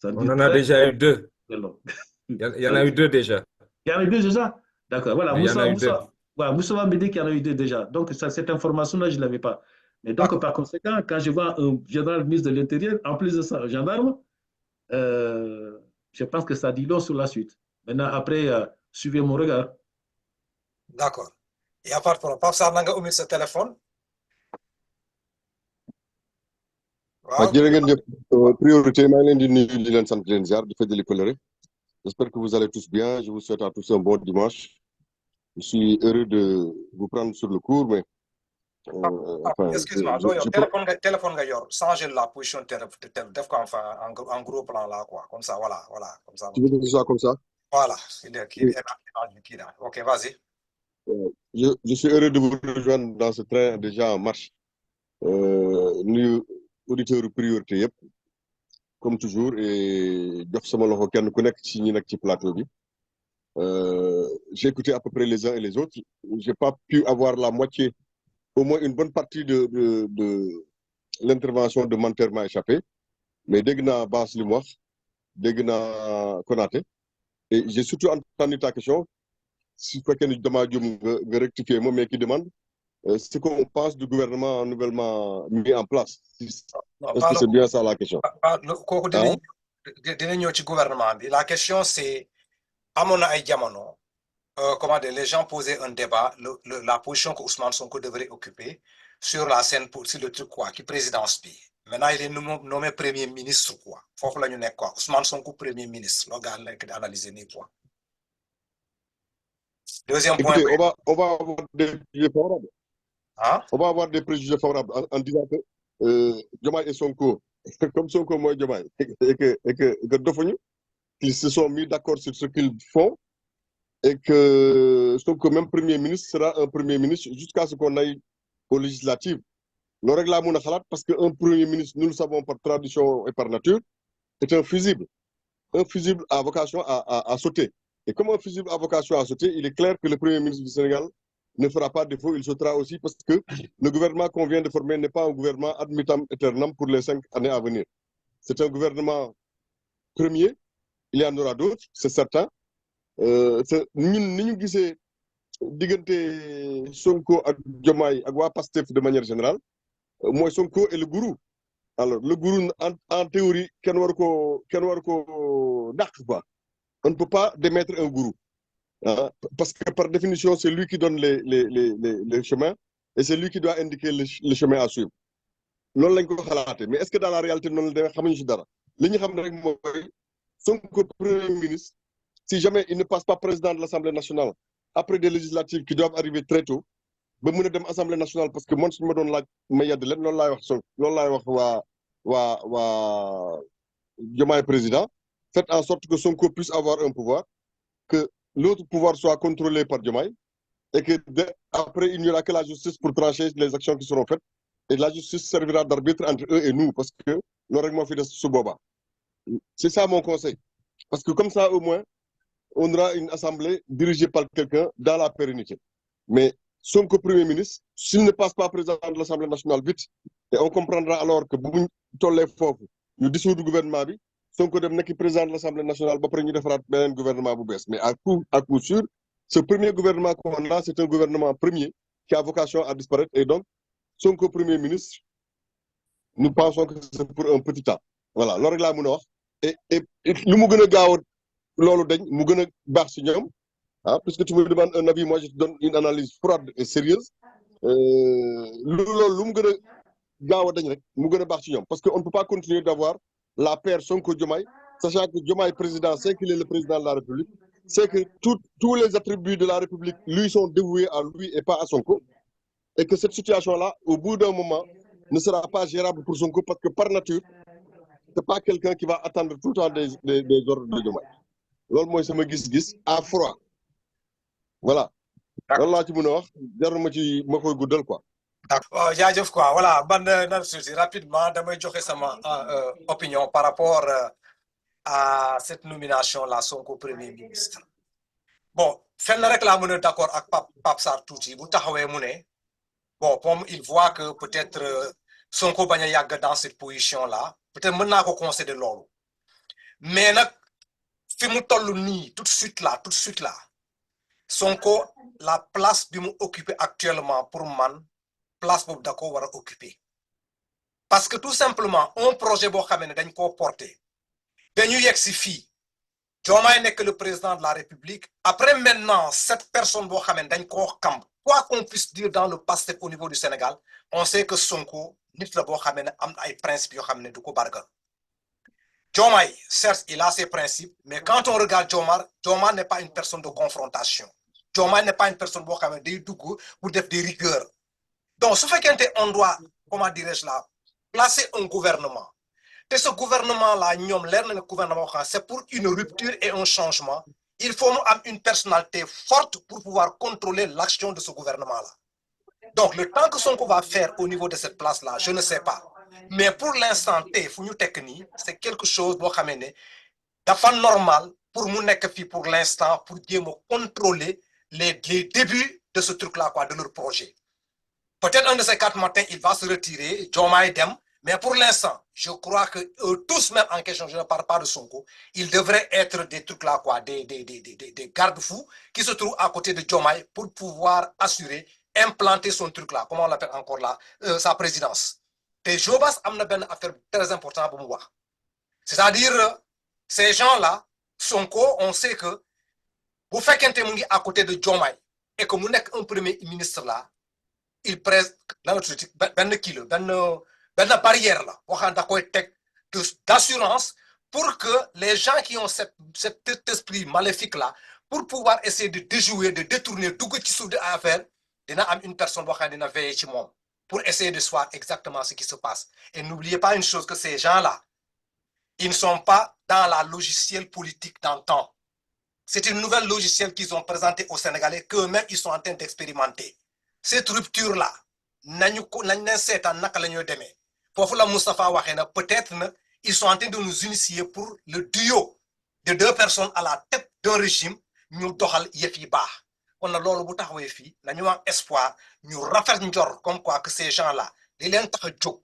Ça en dit On en a déjà eu 2. long. Il y en a eu 2 déjà. Il y en a eu 2 déjà? D'accord, voilà. Mais il y en a eu 2. Voilà, Moussa me dit qu'il y en a eu 2 déjà. Donc, cette information-là, je ne l'avais pas. Mais donc, par conséquent, quand je vois un général ministre de l'Intérieur, en plus de ça, un gendarme, je pense que ça dit long sur la suite. Maintenant, après, suivez mon regard. D'accord. Et à part de ça, on a mis ce téléphone. Wow. Priorité, j'espère que vous allez tous bien. Je vous souhaite à tous un bon dimanche. Je suis heureux de vous prendre sur le cours, mais... Excuse-moi, téléphone, changer la position en gros plan là, quoi. Comme ça, voilà. Comme ça. Tu veux que ce soit comme ça? Voilà. Ok, vas-y. Je suis heureux de vous rejoindre dans ce train déjà en marche. Nous, auditeurs priorité, comme toujours, et j'ai écouté à peu près les uns et les autres. Je n'ai pas pu avoir la moitié, au moins une bonne partie de l'intervention de Manter m'a échappé. Mais dès que j'ai Bas Limois, dès que j'ai Konaté, et j'ai surtout entendu ta question, si quelqu'un demande de rectifier moi, mais qui demande ce qu'on pense du gouvernement nouvellement mis en place. Est-ce que c'est bien ça la question? La question c'est, à mon avis, comment les gens posaient un débat, la position que Ousmane Sonko devrait occuper sur la scène, sur le truc quoi, qui présidence. Maintenant, il est nommé Premier ministre, quoi. Faut que l'on ait quoi. Ousmane Sonko, Premier ministre. Le gars, il a analysé quoi. Deuxième point. Écoutez, on va avoir des préjugés favorables. Hein? On va avoir des préjugés favorables en disant que Diomaye et Sonko, comme Sonko, moi, Diomaye, et que Dofoni, ils se sont mis d'accord sur ce qu'ils font et que Sonko, même Premier ministre, sera un Premier ministre jusqu'à ce qu'on aille aux législatives. Le règlement parce qu'un Premier ministre, nous le savons par tradition et par nature, est un fusible. Un fusible a vocation à sauter. Et comme un fusible a vocation à sauter, il est clair que le Premier ministre du Sénégal ne fera pas défaut, il sautera aussi parce que le gouvernement qu'on vient de former n'est pas un gouvernement ad vitam aeternam pour les 5 années à venir. C'est un gouvernement premier, il y en aura d'autres, c'est certain. Ñun ni ñu gisee diggante Sonko ak Diomaye ak waa Pastef de manière générale mooy Sonko et le gourou. Alors le gourou en théorie kenn war ko dàq quoi. On ne peut pas démettre un gourou. Hein, parce que par définition, c'est lui qui donne les chemins et c'est lui qui doit indiquer le chemin à suivre. Loolu lañ ko xalaatee mais est-ce que dans la réalité noonu la demee xamuñu ci dara li ñu xam ne rek mooy Sonko premier ministre si jamais il ne passe pas président de l'Assemblée nationale après des législatives qui doivent arriver très tôt ba mën a dem Assemblée nationale parce que man suñu ma doon laaj ma yedd leen loolu laay wax waa Diomaye président faites en sorte que Sonko puisse avoir un pouvoir que l'autre pouvoir soit contrôlé par Diomaye et que après il n'y aura que la justice pour trancher les actions qui seront faites et la justice servira d'arbitre entre eux et nous parce que loolu rek moo fi des su boobaa c'est ça mon conseil parce que comme ça au moins on aura une assemblée dirigée par quelqu'un dans la pérennité mais Sonko premier ministre s'il ne passe pas président de l'Assemblée nationale vite et on comprendra alors que bu ñu tollee foofu ñu dissoudre gouvernement bi Sonko dem nekk président de l'Assemblée nationale ba pare ñu defaraat beneen gouvernement bu bees mais à coup sûr ce premier gouvernement qu'on a c'est un gouvernement premier qui a vocation à disparaître et donc Sonko premier ministre nous pensons que c'est pour un petit temps voilà loolu rek laa mën a wax et lu mu gën a gaaw loolu dañ mu gën a baax ci ñoom ah puisque tu me demandes un avis moi je te donne une analyse froide et sérieuse loolu lu mu gën a gaaw a dañ rek mu gën a baax ci ñoom parce que on ne peut pas continuer d'avoir la paire Sonko Diomaye sachant que Diomaye président c'est qu'il est le président de la République c'est que tous les attributs de la République lui sont dévoués à lui et pas à Sonko et que cette situation-là au bout d'un moment ne sera pas gérable pour Sonko parce que par nature c'est pas quelqu'un qui va attendre tout le temps des ordres de Diomaye loolu mooy sama gis-gis à froid voilà loolu laa ci mën a wax jarul ma koy guddal quoi. D'accord jaajëf quoi voilà man nan suusi rapidement damay joxe sama opinion par rapport à cette nomination là Sonko premier ministre bon fenn rek laa mën a d'accord ak Pape Sarr tuuti bu taxawee mu ne bon comme il voit que peut-être Sonko bañ a yàgg dans cette position là peut-être mën naa ko concéder loolu mais nag fi mu toll nii tout de suite là Sonko la place bi mu occupé actuellement pour man place boobu da ko war a occuper parce que tout simplement un projet boo xamee ne dañ koo porter dañu yegg si fii Diomaye nekk le président de la République après maintenant cette personne boo xamee ne dañ koo xam quoi qu'on puisse dire dans le Pastef au niveau du Sénégal on sait que Sonko nit la boo xamee ne am na ay principes yoo xam ne du ko bargal Diomaye certes il a ses principes mais quand on regarde Diomaye n'est pas une personne de confrontation Diomaye n'est pas une personne boo xam ne day dugg pour def des rigueurs donc su fekkente on doit comment dirais-je là placer un gouvernement te ce gouvernement là ñoom leer na ne gouvernement boo xam c'est pour une rupture et un changement il faut mu am une personnalité forte pour pouvoir contrôler l'action de ce gouvernement là donc le temps que Sonko va faire au niveau de cette place là je ne sais pas mais pour l'instant tey fu ñu tekk nii c'est quelque chose boo xamee ne dafa normal pour mu nekk fii pour l'instant pour jéem a contrôler les débuts de ce truc là quoi de leur projet peut-être un de ces 4 matins il va se retirer Diomaye dem mais pour l'instant je crois que tous même en question je ne parle pas de Sonko il devrait être des trucs là quoi des garde-fous qui se trouvent à côté de Diomaye pour pouvoir assurer implanter son truc là comment on l'appelle encore là sa présidence te Jobas am na benn affaire très important bu mu wax c'est-à-dire ces gens-là Sonko on sait que bu fekkente mu ngi à côté de Diomaye et que mu nekk un premier ministre là il presse benn kii la benn barrière la boo xam ne da koy teg d'assurance pour que les gens qui ont cet esprit maléfique là pour pouvoir essayer de déjouer de détourner dugg ci suuf de affaire dina am une personne boo xam ne dina veiller ci moom pour essayer de voir exactement ce qui se passe et n'oubliez pas une chose que ces gens-là ils ne sont pas dans la logiciel politique d'antan c'est une nouvelle logiciel qu'ils ont présentée aux Sénégalais qu'eux-mêmes ils sont en train d'expérimenter cette rupture là nañ leen seetaan naka la ñuy demee foofu la Moustapha waxee na peut-être na ils sont en train de nous initier pour le duo de 2 personnes à la tête d'un régime ñu doxal yëf yi baax kon na loolu bu taxawee fii nañu am espoir ñu rafet njor comme quoi que ces gens là li leen tax a jóg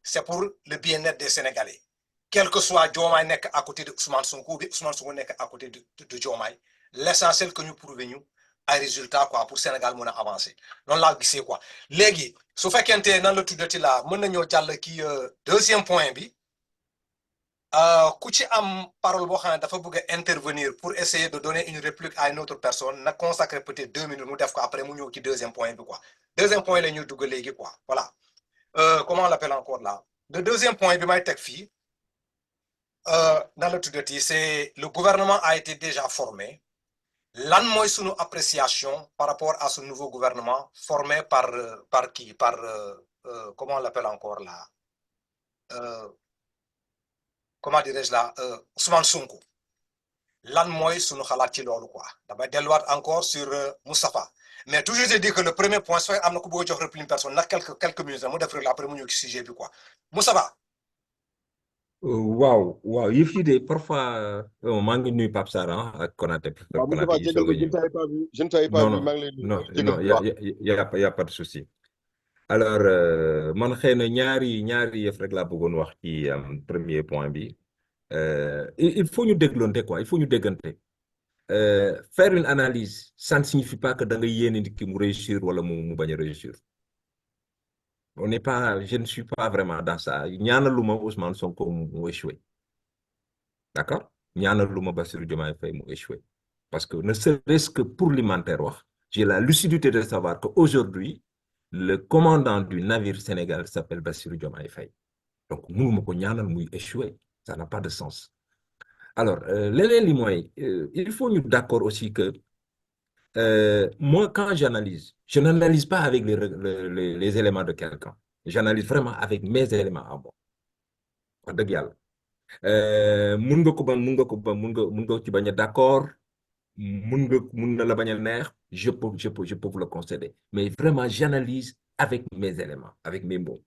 c'est pour le bien-être des Sénégalais quel que soit Diomaye nekk à côté de Ousmane Sonko ou Ousmane Sonko nekk à côté de Diomaye l'essentiel que ñu prouver ñu ay résultats quoi pour Sénégal mën a avancer noonu laa gisee quoi léegi su fekkente nan la tuddati la mën nañoo jàll kii deuxième point bi ku ci am parole boo xam ne dafa bëgg a intervenir pour essayer de donner une réplique à une autre personne na consacrer peut-être 2 minutes mu def ko après mu ñëw ci deuxième point bi quoi deuxième point la ñuy dugg léegi quoi voilà comment on l'appelle encore là le deuxième point bi may teg fii dans le tuddati c'est le gouvernement a été déjà formé lan mooy sunu appréciation par rapport à ce nouveau gouvernement formé par qui par comment on l'appelle encore là comment dirais-je là Ousmane Sonko lan mooy sunu xalaat ci loolu quoi damay delluwaat encore sur Moustapha mais toujours je dis que le premier point su fekkee am na ku bëgg a jox réplique personne nag quelques minutes mu def après mu ñëw ci sujet bi quoi Moustapha. waaw waaw yëf yi de parfois maa ngi nuyu Pape Sarr ak Konaté. Moustapha jégal ma je ne t'avais pas vu maa ngi lay nuyu. non y a pas de souci. alors man xëy na ñaari yëf rek laa bëggoon wax ci premier point bi il faut ñu dégloonte quoi il faut ñu déggante faire une analyse ça ne signifie pas que da nga yéene nit ki mu réussir wala mu bañ a réussir je ne suis pas vraiment dans ça ñaanaluma Ousmane Sonko mu échoué d'accord ñaanaluma Bassirou Diomaye Faye mu échoué parce que ne serait-ce que pour l'alimentaire wax j'ai la lucidité de savoir que aujourd'hui le commandant du navire Sénégal s'appelle Bassirou Diomaye Faye donc mënuma ko ñaanal muy échoué ça n'a pas de sens alors leneen li mooy il faut ñu d'accord aussi que moi quand j'analyse je n'analyse pas avec les éléments de quelqu'un j'analyse vraiment avec mes éléments à moi wax dëgg yàlla mun nga ci bañ a d'accord mun na la bañ a neex je peux vous le concéder mais vraiment j'analyse avec mes éléments avec mes mots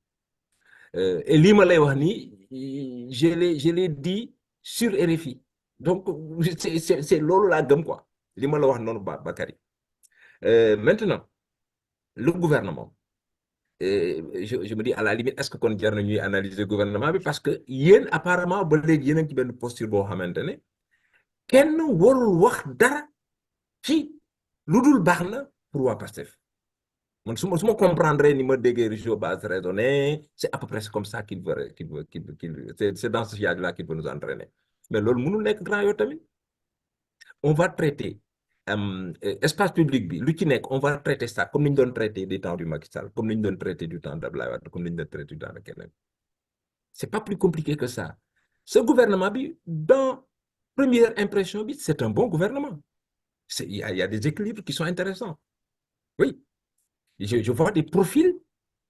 et lii ma lay wax nii je l'ai dit sur RFI donc c'est loolu laa gëm quoi li ma la wax noonu Bakary maintenant le gouvernement je me dis à la limite est-ce que kon jar na ñuy analyser gouvernement bi parce que yéen apparemment ba léegi yéen a ngi ci benn posture boo xamante ne kenn warul wax dara ci lu dul baax na pour waa Pastef man su ma comprendre ni ma déggee Richaud base raisonné c'est à peu près comme ça qu'il c'est dans ce sillage-là qu'il veut nous entraîner mais loolu mënul nekk grand yow tamit on va traiter espace public bi lu ci nekk on va traiter ça comme ni ñu doon traiter du temps du Macky Sall comme ni ñu doon traiter du temps d'Abdoulaye Wade comme ni ñu doon traiter du temps de keneen c'est pas plus compliqué que ça ce gouvernement bi dans première impression bi c'est un bon gouvernement il y a des équilibres qui sont intéressants oui je vois des profils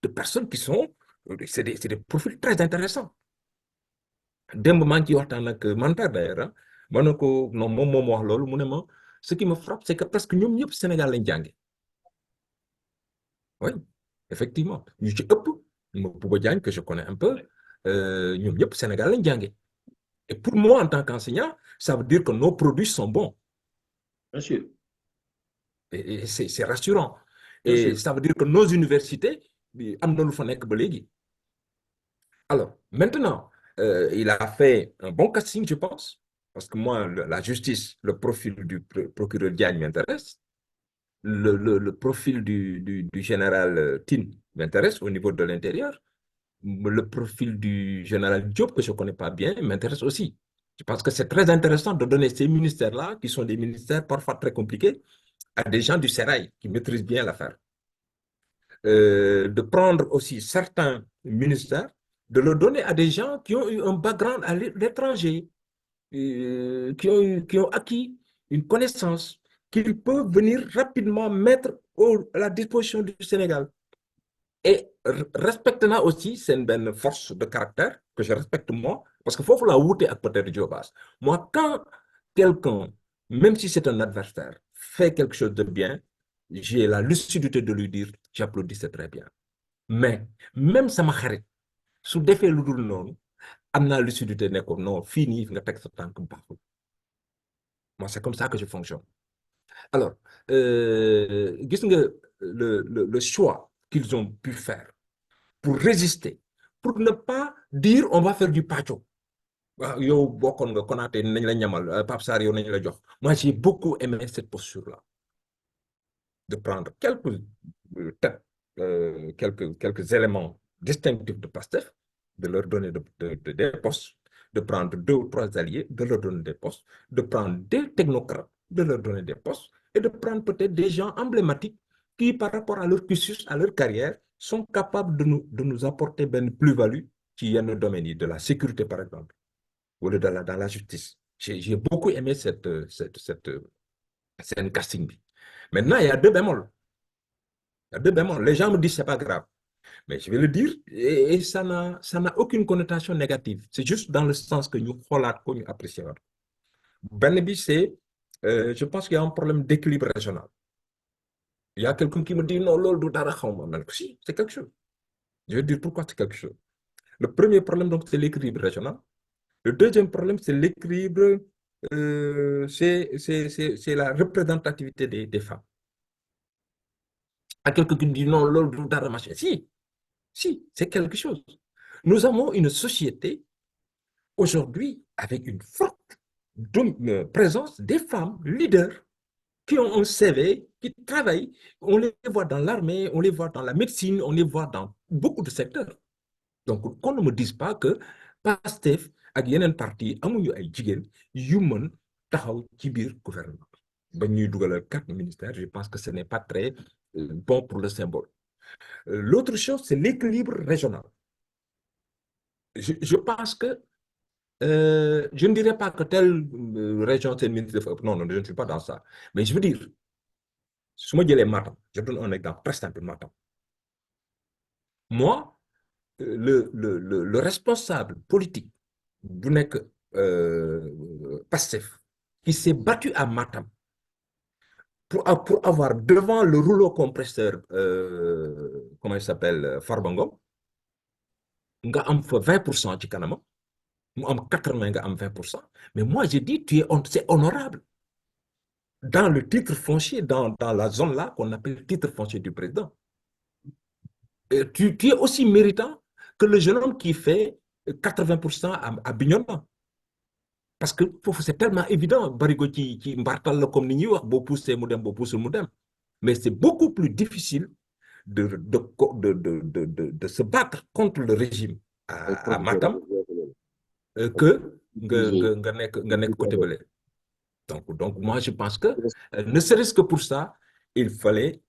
de personnes qui sont c'est des profils très intéressants démb maa ngi ciy waxtaan ak Manta d'ailleurs ma ne ko non moom wax loolu mu ne ma ce qui me frappe c'est que presque ñoom ñëpp Sénégal lañ jànge oui effectivement ñu ci ëpp ma Bouba Diagne que je connais un peu ñoom ñëpp Sénégal lañ jànge et pour moi en tant qu'enseignant ça veut dire que nos produits sont bons bien sûr et c'est rassurant et ça veut dire que nos universités am na lu fa nekk ba léegi alors maintenant il a fait un bon casting je pense parce que moi la justice le profil du procureur Diagne m'intéresse le profil du général Tine m'intéresse au niveau de l'intérieur le profil du général Diop que je connais pas bien m'intéresse aussi je pense que c'est très intéressant de donner ces ministères-là qui sont des ministères parfois très compliqués à des gens du sérail qui maîtrisent bien l'affaire de prendre aussi certains ministères de le donner à des gens qui ont eu un background à l'étranger qui ont acquis une connaissance qu'ils peuvent venir rapidement mettre à la disposition du Sénégal et respectant aussi c'est une force de caractère que je respecte moi parce que faut la wuute ak peut-être Diobas moi quand quelqu'un même si c'est un adversaire fait quelque chose de bien j'ai la lucidité de lui dire j'applaudis c'est très bien mais même sama xarit su defee lu dul noonu am naa lucidité ne ko non fii nii nga teg sa tànk baaxul moi c'est comme ça que je fonctionne alors gis nga le choix qu'ils ont pu faire pour résister pour ne pas dire on va faire du patcho yow bokkoon nga Konaté nañ la ñamal Pape Sarr yow nañ la jox. Moi j'ai beaucoup aimé cette posture-là de prendre quelques éléments distinctifs de Pastef, de leur donner des postes, de prendre 2 ou 3 alliés, de leur donner des postes, de prendre des technocrates, de leur donner des postes, et de prendre peut-être des gens emblématiques qui, par rapport à leur cursus, à leur carrière, sont capables de nous apporter une plus-value qui est dans le domaine de la sécurité, par exemple, ou dans la justice. J'ai beaucoup aimé cette casting. Maintenant, il y a 2 bémols. Il y a 2 bémols. Les gens me disent que ce n'est pas grave. Mais je vais le dire, et ça n'a aucune connotation négative. C'est juste dans le sens que nous apprécions. C'est, je pense qu'il y a un problème d'équilibre régional. Il y a quelqu'un qui me dit non, si, c'est quelque chose. Je vais dire pourquoi c'est quelque chose. Le premier problème, donc, c'est l'équilibre régional. Le deuxième problème, c'est l'équilibre, c'est la représentativité des femmes. Il y a quelqu'un qui me dit non, si, c'est quelque chose. Nous avons une société aujourd'hui avec une forte présence des femmes leaders qui ont un CV, qui travaillent. On les voit dans l'armée, on les voit dans la médecine, on les voit dans beaucoup de secteurs. Donc, qu'on ne me dise pas que Pastef ak yeneen parti amuñu ay jigéen yu mën taxaw ci biir gouvernement ba ñuy dugalal 4 ministères, je pense que ce n'est pas très bon pour le symbole. L'autre chose, c'est l'équilibre régional. Je pense que je ne dirais pas que telle région, c'est une ministre. Non, je ne suis pas dans ça. Mais je veux dire, si je dis Matam, je donne un exemple très simple, Matam. Moi, le responsable politique du NEC Pastef, qui s'est battu à Matam pour avoir devant le rouleau compresseur, comment il s'appelle, Farbangom, il y a 20% du Kanama. Moi, 80, 20%. Mais moi, je dis, c'est honorable. Dans le titre foncier, dans la zone là qu'on appelle titre foncier du président. Tu es aussi méritant que le jeune homme qui fait 80% à Bignona. Parce que c'est tellement évident, Barigoti qui mbartal comme New York, mais c'est beaucoup plus difficile de se battre contre le régime à Matam que côté belé. Donc, moi, je pense que, ne serait-ce que pour ça, il fallait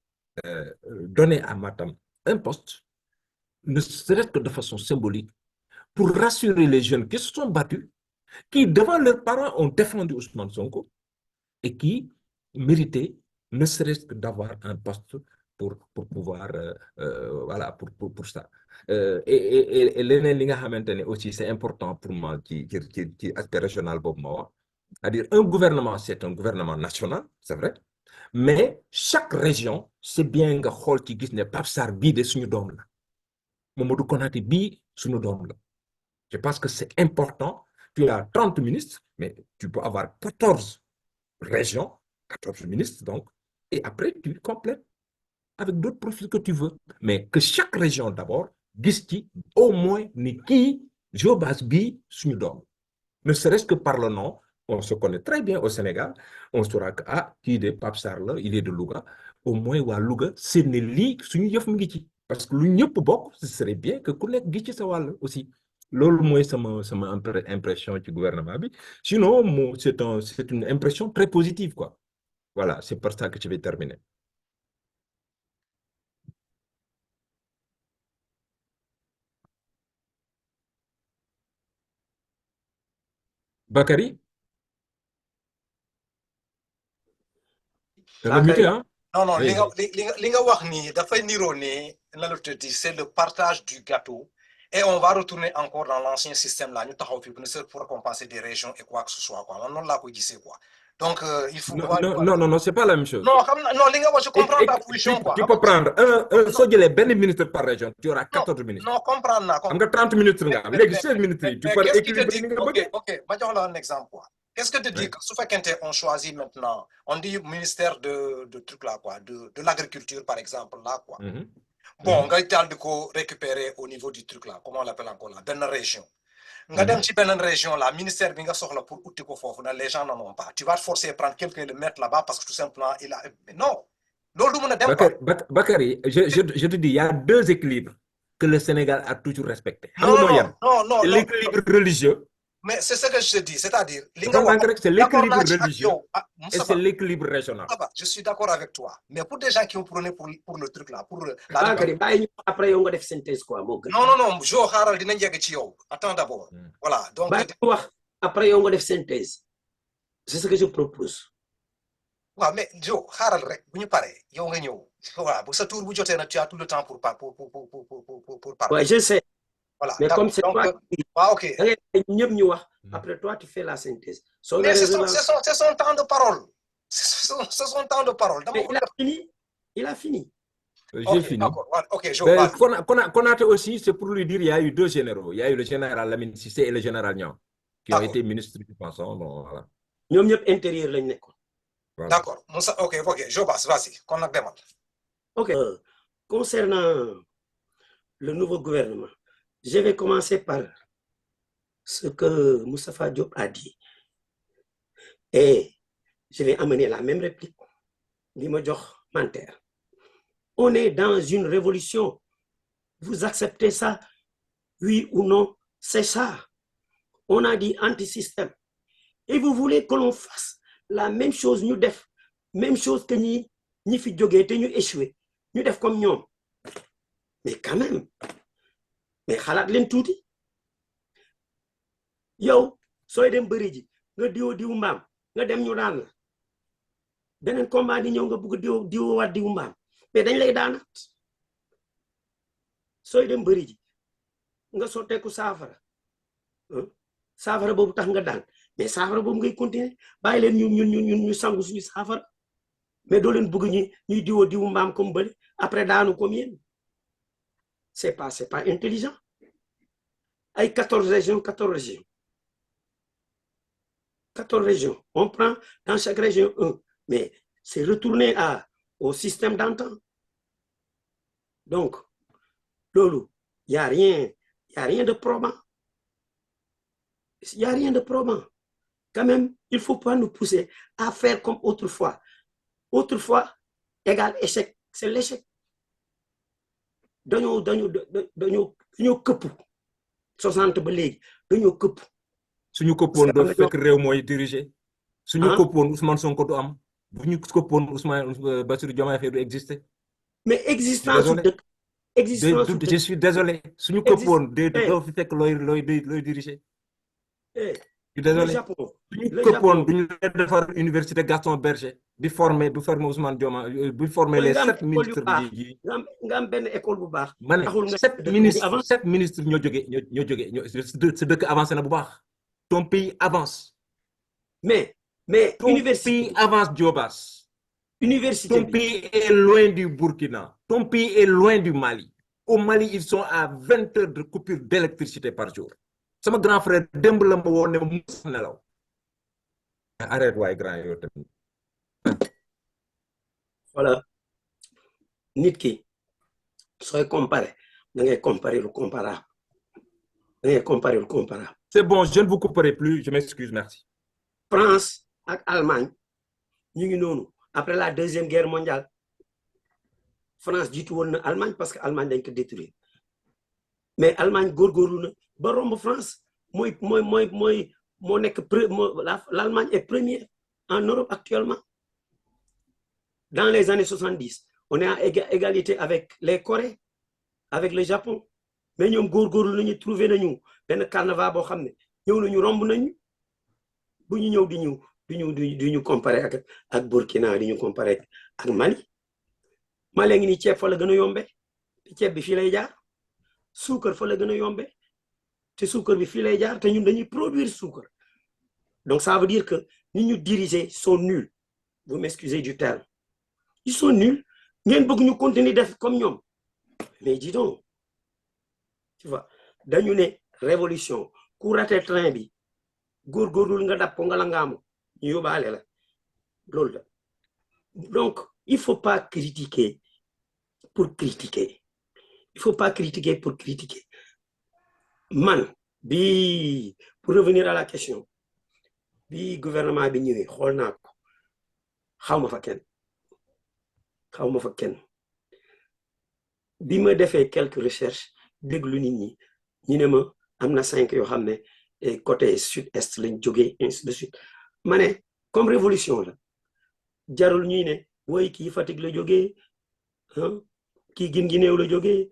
donner à Matam un poste, ne serait-ce que de façon symbolique, pour rassurer les jeunes qui se sont battus, qui, devant leurs parents, ont défendu Ousmane Sonko et qui méritaient, ne serait-ce que d'avoir un poste pour pouvoir, voilà, pour ça. Et l'année aussi, c'est important pour moi, qui aspect régional, c'est-à-dire un gouvernement, c'est un gouvernement national, c'est vrai, mais chaque région, c'est bien que xol ci gis ne Pape Sarr bii de suñu doom la Mamadou Konaté bii suñu doom la. Je pense que c'est important. Tu as 30 ministres, mais tu peux avoir 14 régions, 14 ministres donc, et après tu complètes avec d'autres profils que tu veux. Mais que chaque région d'abord gis ci au moins ni kii Jobas bii suñu doom. Ne serait-ce que par le nom, on se connaît très bien au Sénégal, on saura que qui est Pape Sarr là, il est de Louga. Au moins, à Louga, c'est une ligue suñu yëf mi ngi ci. Parce que lu ñëpp bokk, ce serait bien que ku nekk gi ci sa wàll aussi. Loolu mooy sama impression du gouvernement bi. Sinon, c'est une impression très positive, quoi. Voilà, c'est par ça que je vais terminer. Bakary? Tu as muté, hein? Non, Oui. li nga wax ni dafay niroo ne la la te dit, c'est le partage du gâteau. Et on va retourner encore dans l'ancien système là, nous taxaw fi pour récompenser des régions et quoi que ce soit, quoi. Non, là, quoi. Donc, il faut Non, c'est pas la même chose. Non, li nga wax, je comprends ta position, quoi. Tu peux prendre soo jëlee benn ministre par région, tu auras 14 ministres. Non, comprendre naa. Am nga 30 ministres nga am. Léegi 16 ministres, tu peux équilibrer ni nga bëggee. Ok, ma jox la un exemple, quoi. Qu'est-ce que tu dis que su fekkente on choisit maintenant, on dit ministère de trucs là, quoi, de l'agriculture, par exemple, là, quoi. Bon, on va récupérer au niveau du truc là, comment on l'appelle encore là, dans la région. nga dem ci beneen région là ministère bi nga soxla pour uti ko foofu na les gens n'en ont pas tu vas te forcer à prendre quelqu'un le mettre là-bas parce que tout simplement il a non loolu du mën a dem quoi. Bakary, je te dis, il y a deux équilibres que le Sénégal a toujours respectés. non C'est l'équilibre religieux. mais c'est ce que je te dis c'est-à-dire li nga D'accord, wax c'est l'équilibre religieux et Moustapha, c'est l'équilibre régional. je suis d'accord avec toi mais pour des gens qui ont prôné pour le truc là pour la Bakary bàyyi ñu après yow nga def synthèse quoi moo gën. non jo xaaral dinañ yegg ci yow attends d'abord voilà donc bàyyi ñu wax après yow nga def synthèse c'est ce que je propose. waaw mais jo xaaral rek bu ñu paree yow nga ñëw voilà bu sa tour bu jotee na tu as tout le temps pour parler. Ouais, je sais. Voilà, mais comme c'est toi ok. ñëpp ñu wax après toi tu fais la synthèse. Mais c'est son temps de parole. C'est son temps de parole. Mais il a fini. J'ai fini. Ok, Konaté aussi, c'est pour lui dire il y a eu deux généraux. Il y a eu le général Lamine Cissé et le général Niang, qui ont été ministres du pensant. Bon, voilà. ñoom ñëpp intérieur lañ nekkoon. Voilà. D'accord. Ok, je passe, vas-y. Ok. Concernant le nouveau gouvernement, je vais commencer par ce que Moustapha Diop a dit. Et je vais amener la même réplique. On est dans une révolution. Vous acceptez ça? Oui ou non? C'est ça. On a dit anti-système. Et vous voulez que l'on fasse la même chose, nous def, même chose que nous fi jógee te ñu échoué, nous def comme ñoom. Mais quand même, mais xalaat leen tuuti. Yow sooy dem bëri ji nga diw mbaam nga dem ñu daan la beneen combat di ñëw nga bëgg diw mbaam mais dañ lay daanat. Sooy dem bëri ji nga sotteeku saafara boobu tax nga daan mais saafara boobu ngay continuer bàyyi leen ñu sangu suñu saafara mais doo leen bëgg ñuy diw mbaam comme bële après daanu comme yéen. C'est pas intelligent. Avec 14 régions. 14 régions. On prend dans chaque région un. Mais c'est retourner au système d'antan. Donc, Lolo, il n'y a rien de probant. Il n'y a rien de probant. Quand même, il ne faut pas nous pousser à faire comme autrefois. Autrefois, égale échec. C'est l'échec. dañoo këpp 60 ba léegi dañoo këpp. suñu këppoon doo fekk réew mooy diriger. suñu këppoon Ousmane Sonko du am. bu ñu këppoon Ousmane Bassirou Diomaye Faye du exister. mais existence su dëkk. je suis désolé. suñu këppoon doo fi fekk looy diriger. Je suis désolé. suñu këppoon duñu leen defar université Gaston Berger. di former Ousmane Dioma di former les 7 ministres yi nga am benn école bu baax. ma ne 7 ministres ñoo jóge sa dëkk avancé na bu baax. ton pays avance. mais université ton pays avance Diobas. Université ton pays est loin du Burkina. ton pays est loin du Mali. Au Mali ils sont à 20 heures de coupure d'électricité par jour. sama grand frère démb la ma woon ne ma mus nelaw. arrête waay grand yow tamit. Voilà. Nit ki sooy comparer da ngay comparer le comparable. C'est bon, je ne vous couperai plus, je m'excuse, merci. France ak Allemagne ñu ngi noonu après la deuxième guerre mondiale France jiitu woon na Allemagne parce que Allemagne dañ ko détruire mais Allemagne góorgóorlu na ba romb France moo nekk l'Allemagne est première en Europe actuellement. Dans les années 70, on est à égalité avec les Corées, avec le Japon. Mais nous avons trouvé un carnaval qui nous romb nañu bu ñu ñëw di ñu comparer ak Burkina di ñu comparer ak Mali. Mali ngi ni ceeb fa la gën a yombe te ceeb bi fii lay jaar suukar fa la gën a yombe te suukar bi fii lay jaar te ñun dañuy produire suukar. Donc ça veut dire que nous diriger sont nuls. Vous m'excusez du terme. Ils sont nuls. Nous devons continuer d'être comme nous. Mais dis donc, tu vois, dans une révolution, courir le train, donc, il ne faut pas critiquer pour critiquer. Il ne faut pas critiquer pour critiquer. Man, Pour revenir à la question, le gouvernement bi ñëwee xool naa ko xawma fa kenn bi ma defee quelques recherches déglu nit ñi ñu ne ma am na 5 yoo xam ne côté sud-est lañ jógee ainsi de suite ma ne comme révolution la jarul ñuy ne woy kii Fatick la jógee kii Guinguinéo la jógee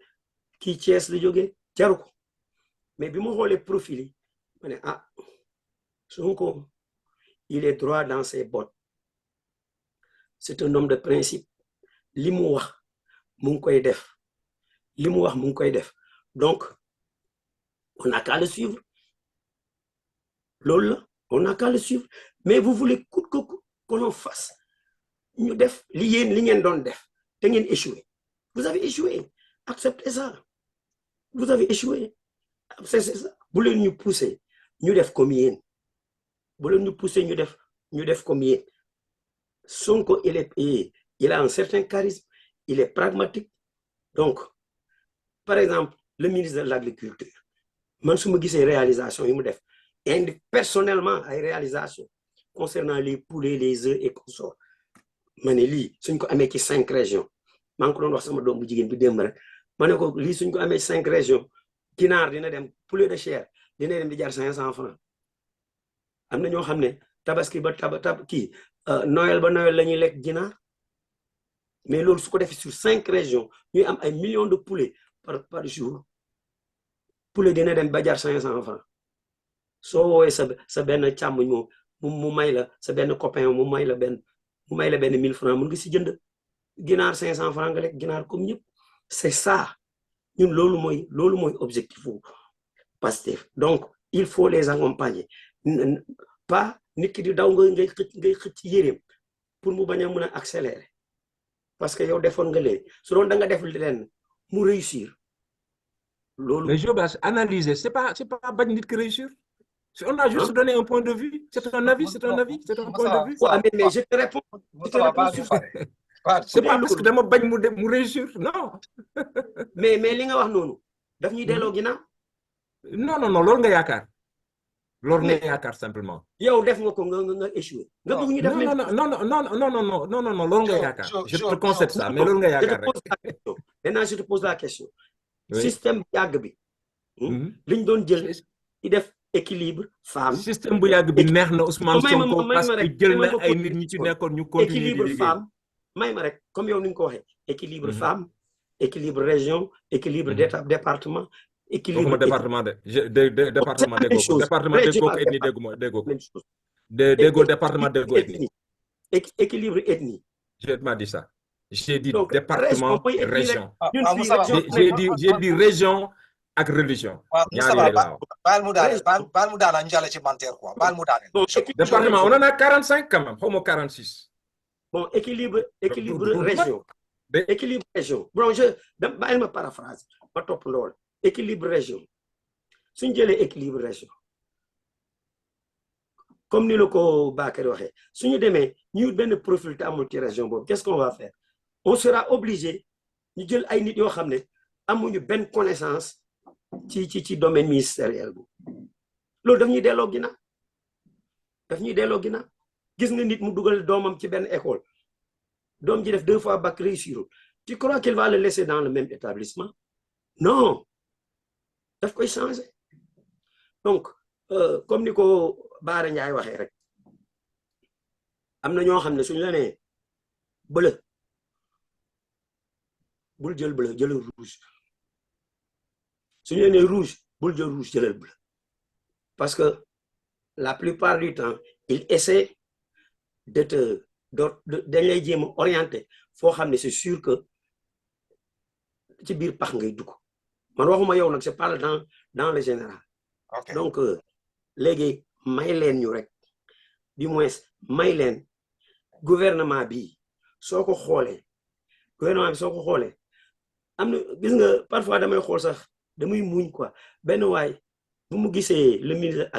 kii Thiès la jógee jaru ko mais bi ma xoolee profil yi ma ne ah Sonko il est droit dans ses bottes c'est un homme de principe li mu wax mu ngi koy def donc on n'a qu'à le suivre loolu la on n'a qu'à le suivre mais vous voulez coûte que coûte que l'on fasse ñu def li ngeen doon def te ngeen échoué vous avez échoué acceptez ça vous avez échoué c'est ça bu leen ñu pousser ñu def comme yéen bu leen ñu pousser ñu def comme yéen Sonko il a un certain charisme il est pragmatique donc par exemple le ministre de l'agriculture man su ma gisee réalisation yi mu def personnellement ay réalisation concernant les poulets les œufs et consorts ma ne lii suñ ko amee ci 5 régions maa ngi ko doon wax sama doom bu jigéen bi démb rek ma ne ko lii suñ ko amee 5 régions ginaar dina dem poulet de chair dina dem di jar 500 francs am na ñoo xam ne tabaski ba kii Noël ba Noël la ñuy lekk ginaar mais loolu su ko defee sur 5 régions ñuy am ay millions de poulets par jour poulet dina dem ba jar 500 francs soo woowee sa benn càmmuñ mu may la sa benn copain mu may la benn 1000 francs mun nga si jënd ginaar 500 francs nga lekk ginaar comme ñëpp c'est ça ñun loolu mooy objectif wu Pastef donc il faut les accompagner pas nit ki di daw ngay xëcc yéreem pour mu bañ a mën a accélérer parce que yow defoon nga leen su doon da nga def leen mu réussir loolu. Mais Jobas, analyser c'est pas bañ nit ki réussir. On a juste donné un point de vue. C'est un avis, c'est un point de vue. Ouais, mais je te réponds. C'est pas parce que dama bañ mu réussir, non. mais li nga wax noonu daf ñuy delloo ginnaaw. Non, loolu nga yaakaar. Loolu nga yaakaar simplement. yow def nga ko nga échoué. nga bëgg ñu def non, loolu nga yaakaar. Je te concède ça, mais loolu nga yaakaar rek. Maintenant, je te pose la question. Système yàgg bi. liñ doon jël di def équilibre femme. Système bu yàgg bi neex na Ousmane Sonko parce que jël na ay nit ñi ci nekkoon ñu continuer équilibre femme may ma rek comme yow ni nga ko waxee. équilibre femme équilibre région équilibre département. équilibre département département déggoo ko ethnie déggoo ko. déggoo département déggoo ethnie. équilibre ethnie. Je m'ai dit ça. J'ai dit département région. J'ai dit région ak religion. baal mu daal ñu jàll ci banteer quoi baal mu daal. département on en a 45 quand même xaw ma 46. bon équilibre région. équilibre région bon bàyyi ma paraphrase ma topp lool équilibre région suñ jëlee équilibre région comme ni la ko Bakary waxee suñu demee ñu benn profil te amul ci région boobu qu'est-ce qu'on va faire on sera obligé ñu jël ay nit yoo xam ne amuñu benn connaissance ci domaine ministériel bu loolu daf ñuy delloo ginnaaw gis nga nit mu dugal doomam ci benn école doom ji def 2 fois bac réussir tu crois qu'il va le laisser dans le même établissement non daf koy changer donc comme ni ko Baara Ndiaye waxee rek am na ñoo xam ne suñu la nee bleu bul jël bleu jëlal rouge suñu la nee rouge bul jël rouge jëlal bleu parce que la plupart du temps il essaie dañ lay jéem a orienté foo xam ne c'est sûr que ci biir pax ngay dugg man waxuma yow nag c'est pas dans le général. Okay. Donc léegi may leen ñu rek du moins may leen gouvernement bi soo ko xoolee am na gis nga parfois damay xool sax damay muñ quoi benn waay bu mu gisee le ministre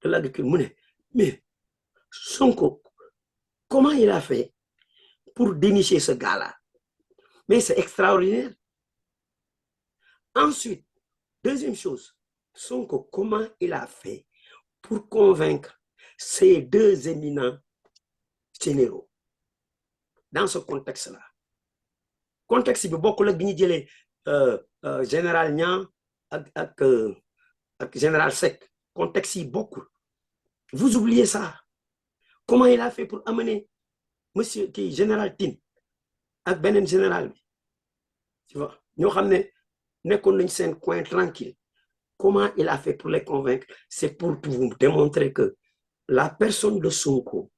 de l'agriculture mu ne mais Sonko comment il a fait pour dénicher ce gars-là mais c'est extraordinaire. Ensuite deuxième chose Sonko, comment il a fait pour convaincre ces deux éminents généraux dans ce contexte-là? Contexte bi bokkul ak bi ñu jëlee général Niang ak général Seck. Contexte yi bokkul. Vous oubliez ça. Comment il a fait pour amener monsieur qui général Tine ak beneen général bi, tu vois, ñoo xam ne nekkoon nañ seen coin tranquille. Comment il a fait pour les convaincre? C'est pour vous démontrer que la personne de Sonko,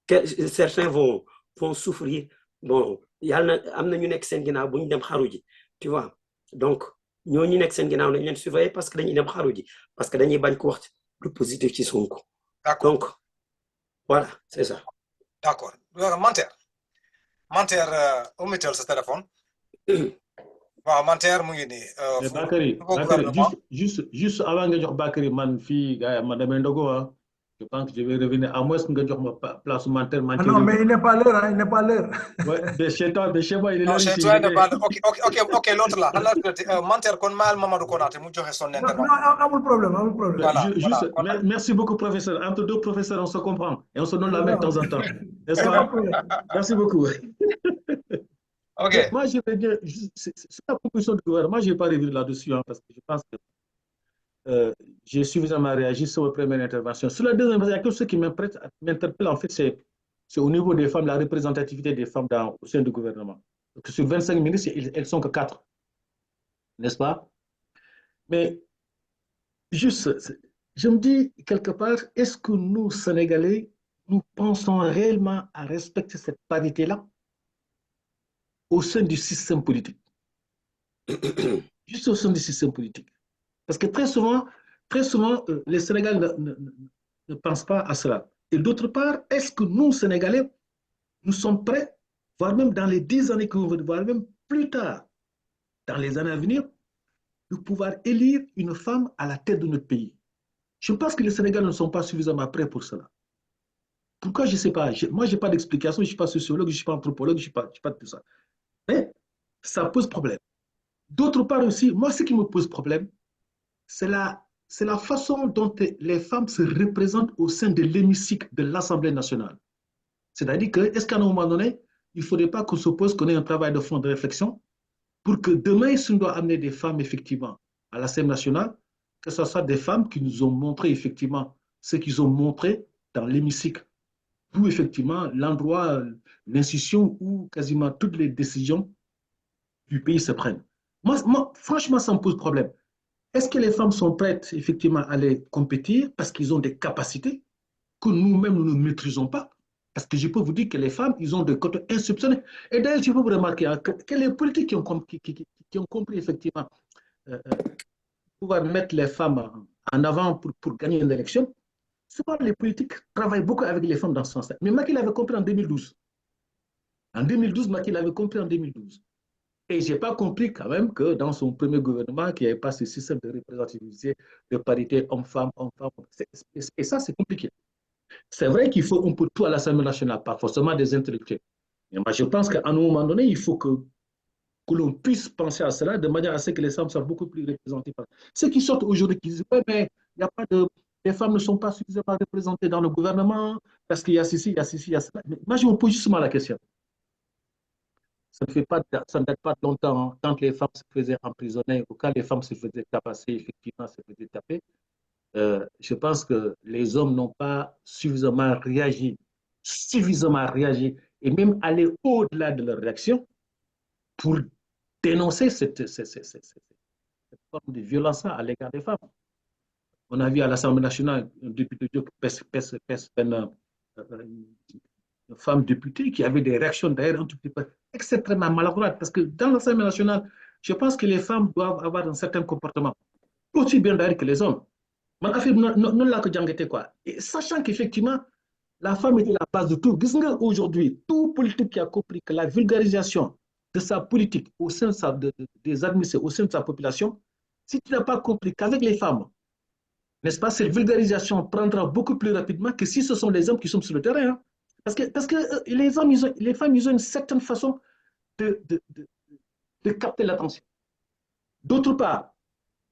que certains vont souffrir. Bon, yàlla na am na ñu nekk seen ginnaaw bu ñu dem xaru ji, tu vois. Donc ñooñu nekk seen ginnaaw dañ leen surveiller parce que dañuy dem xaru ji, parce que dañuy bañ ko wax lu positif ci Sonko. D'accord. Donc voilà, c'est ça. D'accord. Manter omitel sa téléphone. waaw Manter mu ngi nii. Mais Bakary, juste avant nga jox Bakary man fii gars yi man damay ndogu ah. Je pense que je vais revenir à moins que nga jox ma place Manter. Non, mais il n'est pas l'heure, hein, il n'est pas l'heure. Ouais, mais chez toi, il est non là. chez toi il n'est pas ok l'autre là Manter kon maal Mamadou Konaté mu joxe son intervention. Non, amul problème. Voilà. Merci beaucoup professeur. Entre deux professeurs on se comprend et on se donne la main de temps en temps. N'est-ce pas? Merci beaucoup. Ok. Mais moi, je vais dire, c'est la proposition du gouvernement, je ne vais pas revenir là-dessus, hein, parce que je pense que j'ai suffisamment réagi sur la première intervention. Sur la deuxième, il y a quelque chose qui m'interpelle, en fait, c'est au niveau des femmes, la représentativité des femmes au sein du gouvernement. Donc, sur 25 ministres, elles ne sont que 4, n'est-ce pas? Mais juste, je me dis quelque part, est-ce que nous, Sénégalais, nous pensons réellement à respecter cette parité-là au sein du système politique? Juste au sein du système politique. Parce que très souvent les Sénégalais ne pensent pas à cela. Et d'autre part, est-ce que nous, Sénégalais, nous sommes prêts, voire même dans les 10 années qui vont venir, voire même plus tard, dans les années à venir, de pouvoir élire une femme à la tête de notre pays? Je pense que les Sénégalais ne sont pas suffisamment prêts pour cela. Pourquoi? Je ne sais pas. Moi, je n'ai pas d'explication. Je ne suis pas sociologue, je ne suis pas anthropologue, je ne suis pas tout ça. Mais ça pose problème. D'autre part aussi, moi, ce qui me pose problème, c'est la façon dont les femmes se représentent au sein de l'hémicycle de l'Assemblée nationale. C'est-à-dire que, est-ce qu'à un moment donné, il ne faudrait pas qu'on s'oppose, qu'on ait un travail de fond de réflexion pour que demain, si on doit amener des femmes, effectivement, à l'Assemblée nationale, que ce soit des femmes qui nous ont montré, effectivement, ce qu'ils ont montré dans l'hémicycle, où, effectivement, l'endroit, l'institution où quasiment toutes les décisions du pays se prennent. Moi, franchement, ça me pose problème. Est-ce que les femmes sont prêtes, effectivement, à aller compétir parce qu'ils ont des capacités que nous-mêmes, nous ne maîtrisons pas? Parce que je peux vous dire que les femmes, ils ont des côtés insoupçonnés. Et d'ailleurs, je peux vous remarquer que les politiques qui ont compris, effectivement, pouvoir mettre les femmes en avant pour gagner une élection, souvent les politiques travaillent beaucoup avec les femmes dans ce sens-là. Mais Macky l'avait compris en 2012. En 2012, Macky l'avait compris en 2012. Et je n'ai pas compris quand même que dans son premier gouvernement, qu'il n'y avait pas ce système de représentativité, de parité homme-femme, homme-femme. Et ça, c'est compliqué. C'est vrai qu'il faut un peu tout à l'Assemblée nationale, pas forcément des intellectuels. Mais moi, je pense qu'à un moment donné, il faut que l'on puisse penser à cela de manière à ce que les femmes soient beaucoup plus représentées. Ceux qui sortent aujourd'hui, qui disent, mais il n'y a pas de... Les femmes ne sont pas suffisamment représentées dans le gouvernement parce qu'il y a ceci, il y a ceci, il y a cela. Mais moi, je me pose justement la question. Ça ne date pas de longtemps, hein, quand les femmes se faisaient emprisonner ou quand les femmes se faisaient tabasser, effectivement, se faisaient taper. Je pense que les hommes n'ont pas suffisamment réagi, et même aller au-delà de leur réaction pour dénoncer cette forme de violence à l'égard des femmes. On a vu à l'Assemblée nationale un député une femme députée qui avait des réactions d'ailleurs un tout petit peu extrêmement maladroites. Parce que dans l'Assemblée nationale, je pense que les femmes doivent avoir un certain comportement, aussi bien d'ailleurs que les hommes. Et sachant qu'effectivement, la femme était la base de tout. Aujourd'hui, tout politique qui a compris que la vulgarisation de sa politique au sein des administrés, au sein de sa population, si tu n'as pas compris qu'avec les femmes, n'est-ce pas, cette vulgarisation prendra beaucoup plus rapidement que si ce sont les hommes qui sont sur le terrain. Hein. Parce que les femmes, ils ont une certaine façon de capter l'attention. D'autre part,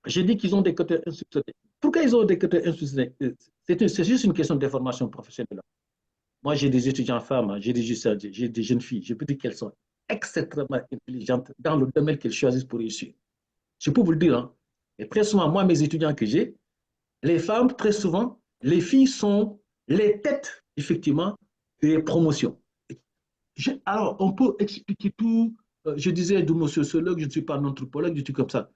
J'ai dit qu'ils ont des côtés insoupçonnés. Pourquoi ils ont des côtés insoupçonnés? C'est juste une question d'information professionnelle. Moi, j'ai des étudiants femmes, j'ai des jeunes filles. Je peux dire qu'elles sont extrêmement intelligentes dans le domaine qu'elles choisissent pour réussir. Je peux vous le dire. Hein. Et très souvent, moi, mes étudiants que j'ai, les femmes, très souvent, les filles sont les têtes, effectivement, des promotions. Alors, on peut expliquer tout. Je disais de mon sociologue, je ne suis pas un anthropologue, du tout comme ça.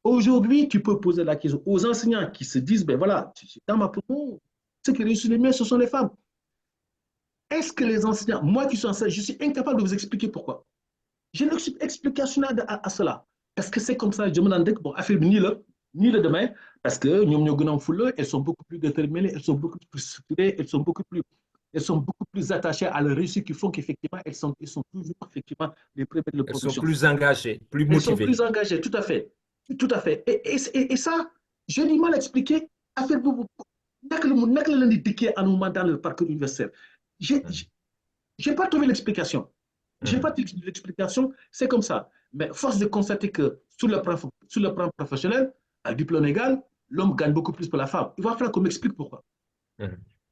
Aujourd'hui, tu peux poser la question aux enseignants qui se disent, ben voilà, dans ma promo, ceux qui réussissent le mieux, ce sont les femmes. Est-ce que les enseignants, moi qui suis enseignant, je suis incapable de vous expliquer pourquoi. J'ai une explication à cela. Parce que c'est comme ça, je me demande que bon, affaire ni le demain, parce que elles sont beaucoup plus déterminées, elles sont beaucoup plus structurées, elles sont beaucoup plus attachées à leur réussite qui font qu'effectivement, elles sont toujours effectivement les premières de Elles sont production. plus engagées, plus Elles sont motivées. plus engagées, tout à fait. Tout à fait. Et ça, j'ai du mal à expliquer. Affaire boobu naka la leen di dikkee à un moment dans le parcours universitaire. J'ai pas trouvé l'explication. J'ai pas trouvé l'explication, c'est comme ça. Mais force de constater que sur le plan professionnel, à diplôme égal, l'homme gagne beaucoup plus que la femme. Il va falloir qu'on m'explique pourquoi.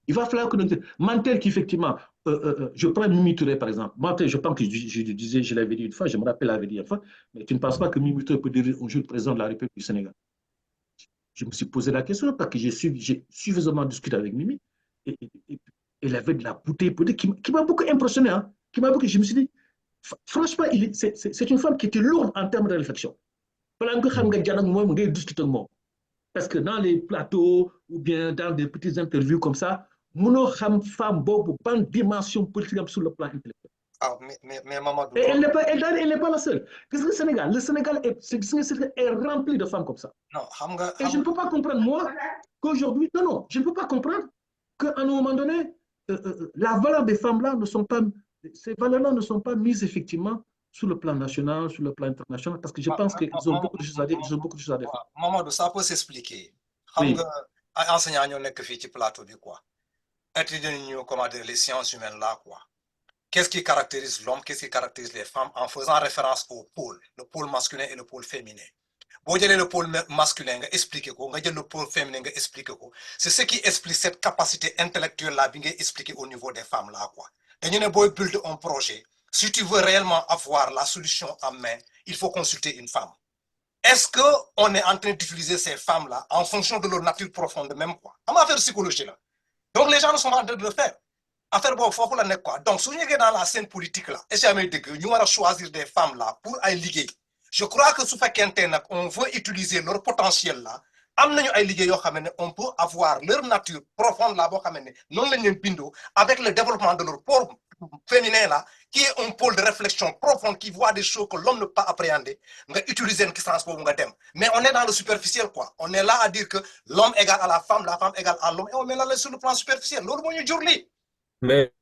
Il va falloir que Mantel qui effectivement, je prends Mimi Touré par exemple. Mantel, je pense que je l'avais dit une fois, je me rappelle l'avais dit une fois, mais tu ne penses pas que Mimi Touré peut devenir un jour président de la République du Sénégal? Je me suis posé la question parce que j'ai suffisamment discuté avec Mimi et elle avait de la bouteille qui m'a beaucoup impressionné. Hein, je me suis dit, franchement, c'est une femme qui était lourde en termes de réflexion. Parce que dans les plateaux ou bien dans des petites interviews comme ça, mon femme bonne dimension politique sur le plan intellectuel. Ah, mais Mamadou, Et elle n'est pas la seule. Parce que le Sénégal est rempli de femmes comme ça. non, Et je ne peux pas comprendre, moi, qu'aujourd'hui, non, je ne peux pas comprendre qu'à un moment donné, la valeur des femmes-là ces valeurs-là ne sont pas mises effectivement sur le plan national, sur le plan international, parce que je pense qu'ils ont beaucoup de choses à dire, ils ont beaucoup de choses à défendre. Mamadou, ça peut s'expliquer. Oui. Enseignants ñoo nekk fii ci plateau bi quoi. Étudier ñu comment dire les sciences humaines là quoi. Qu'est-ce qui caractérise l'homme, qu'est-ce qui caractérise les femmes en faisant référence au pôle, le pôle masculin et le pôle féminin. Boo jëlee le pôle masculin nga expliquer ko, nga jël le pôle féminin nga expliquer ko. C'est ce qui explique cette capacité intellectuelle là bi ngay expliquer au niveau des femmes là quoi. Dañu ne booy build un projet, si tu veux réellement avoir la solution en main, il faut consulter une femme. Est-ce qu'on est en train d'utiliser ces femmes-là en fonction de leur nature profonde même quoi? On va faire psychologie là. Donc les gens ne sont pas en train de le faire. Affaire bon, faut la nek quoi. Donc si on est dans la scène politique là, et si on va choisir des femmes là pour aller liguer. Je crois que sous on veut utiliser leur potentiel là. On peut avoir leur nature profonde là, non avec le développement de leur pôle féminin là, qui est un pôle de réflexion profonde qui voit des choses que l'homme ne peut pas appréhender. On va utiliser une sens pour mais on est dans le superficiel quoi. On est là à dire que l'homme égale à la femme égale à l'homme, et on met là sur le plan superficiel. Mais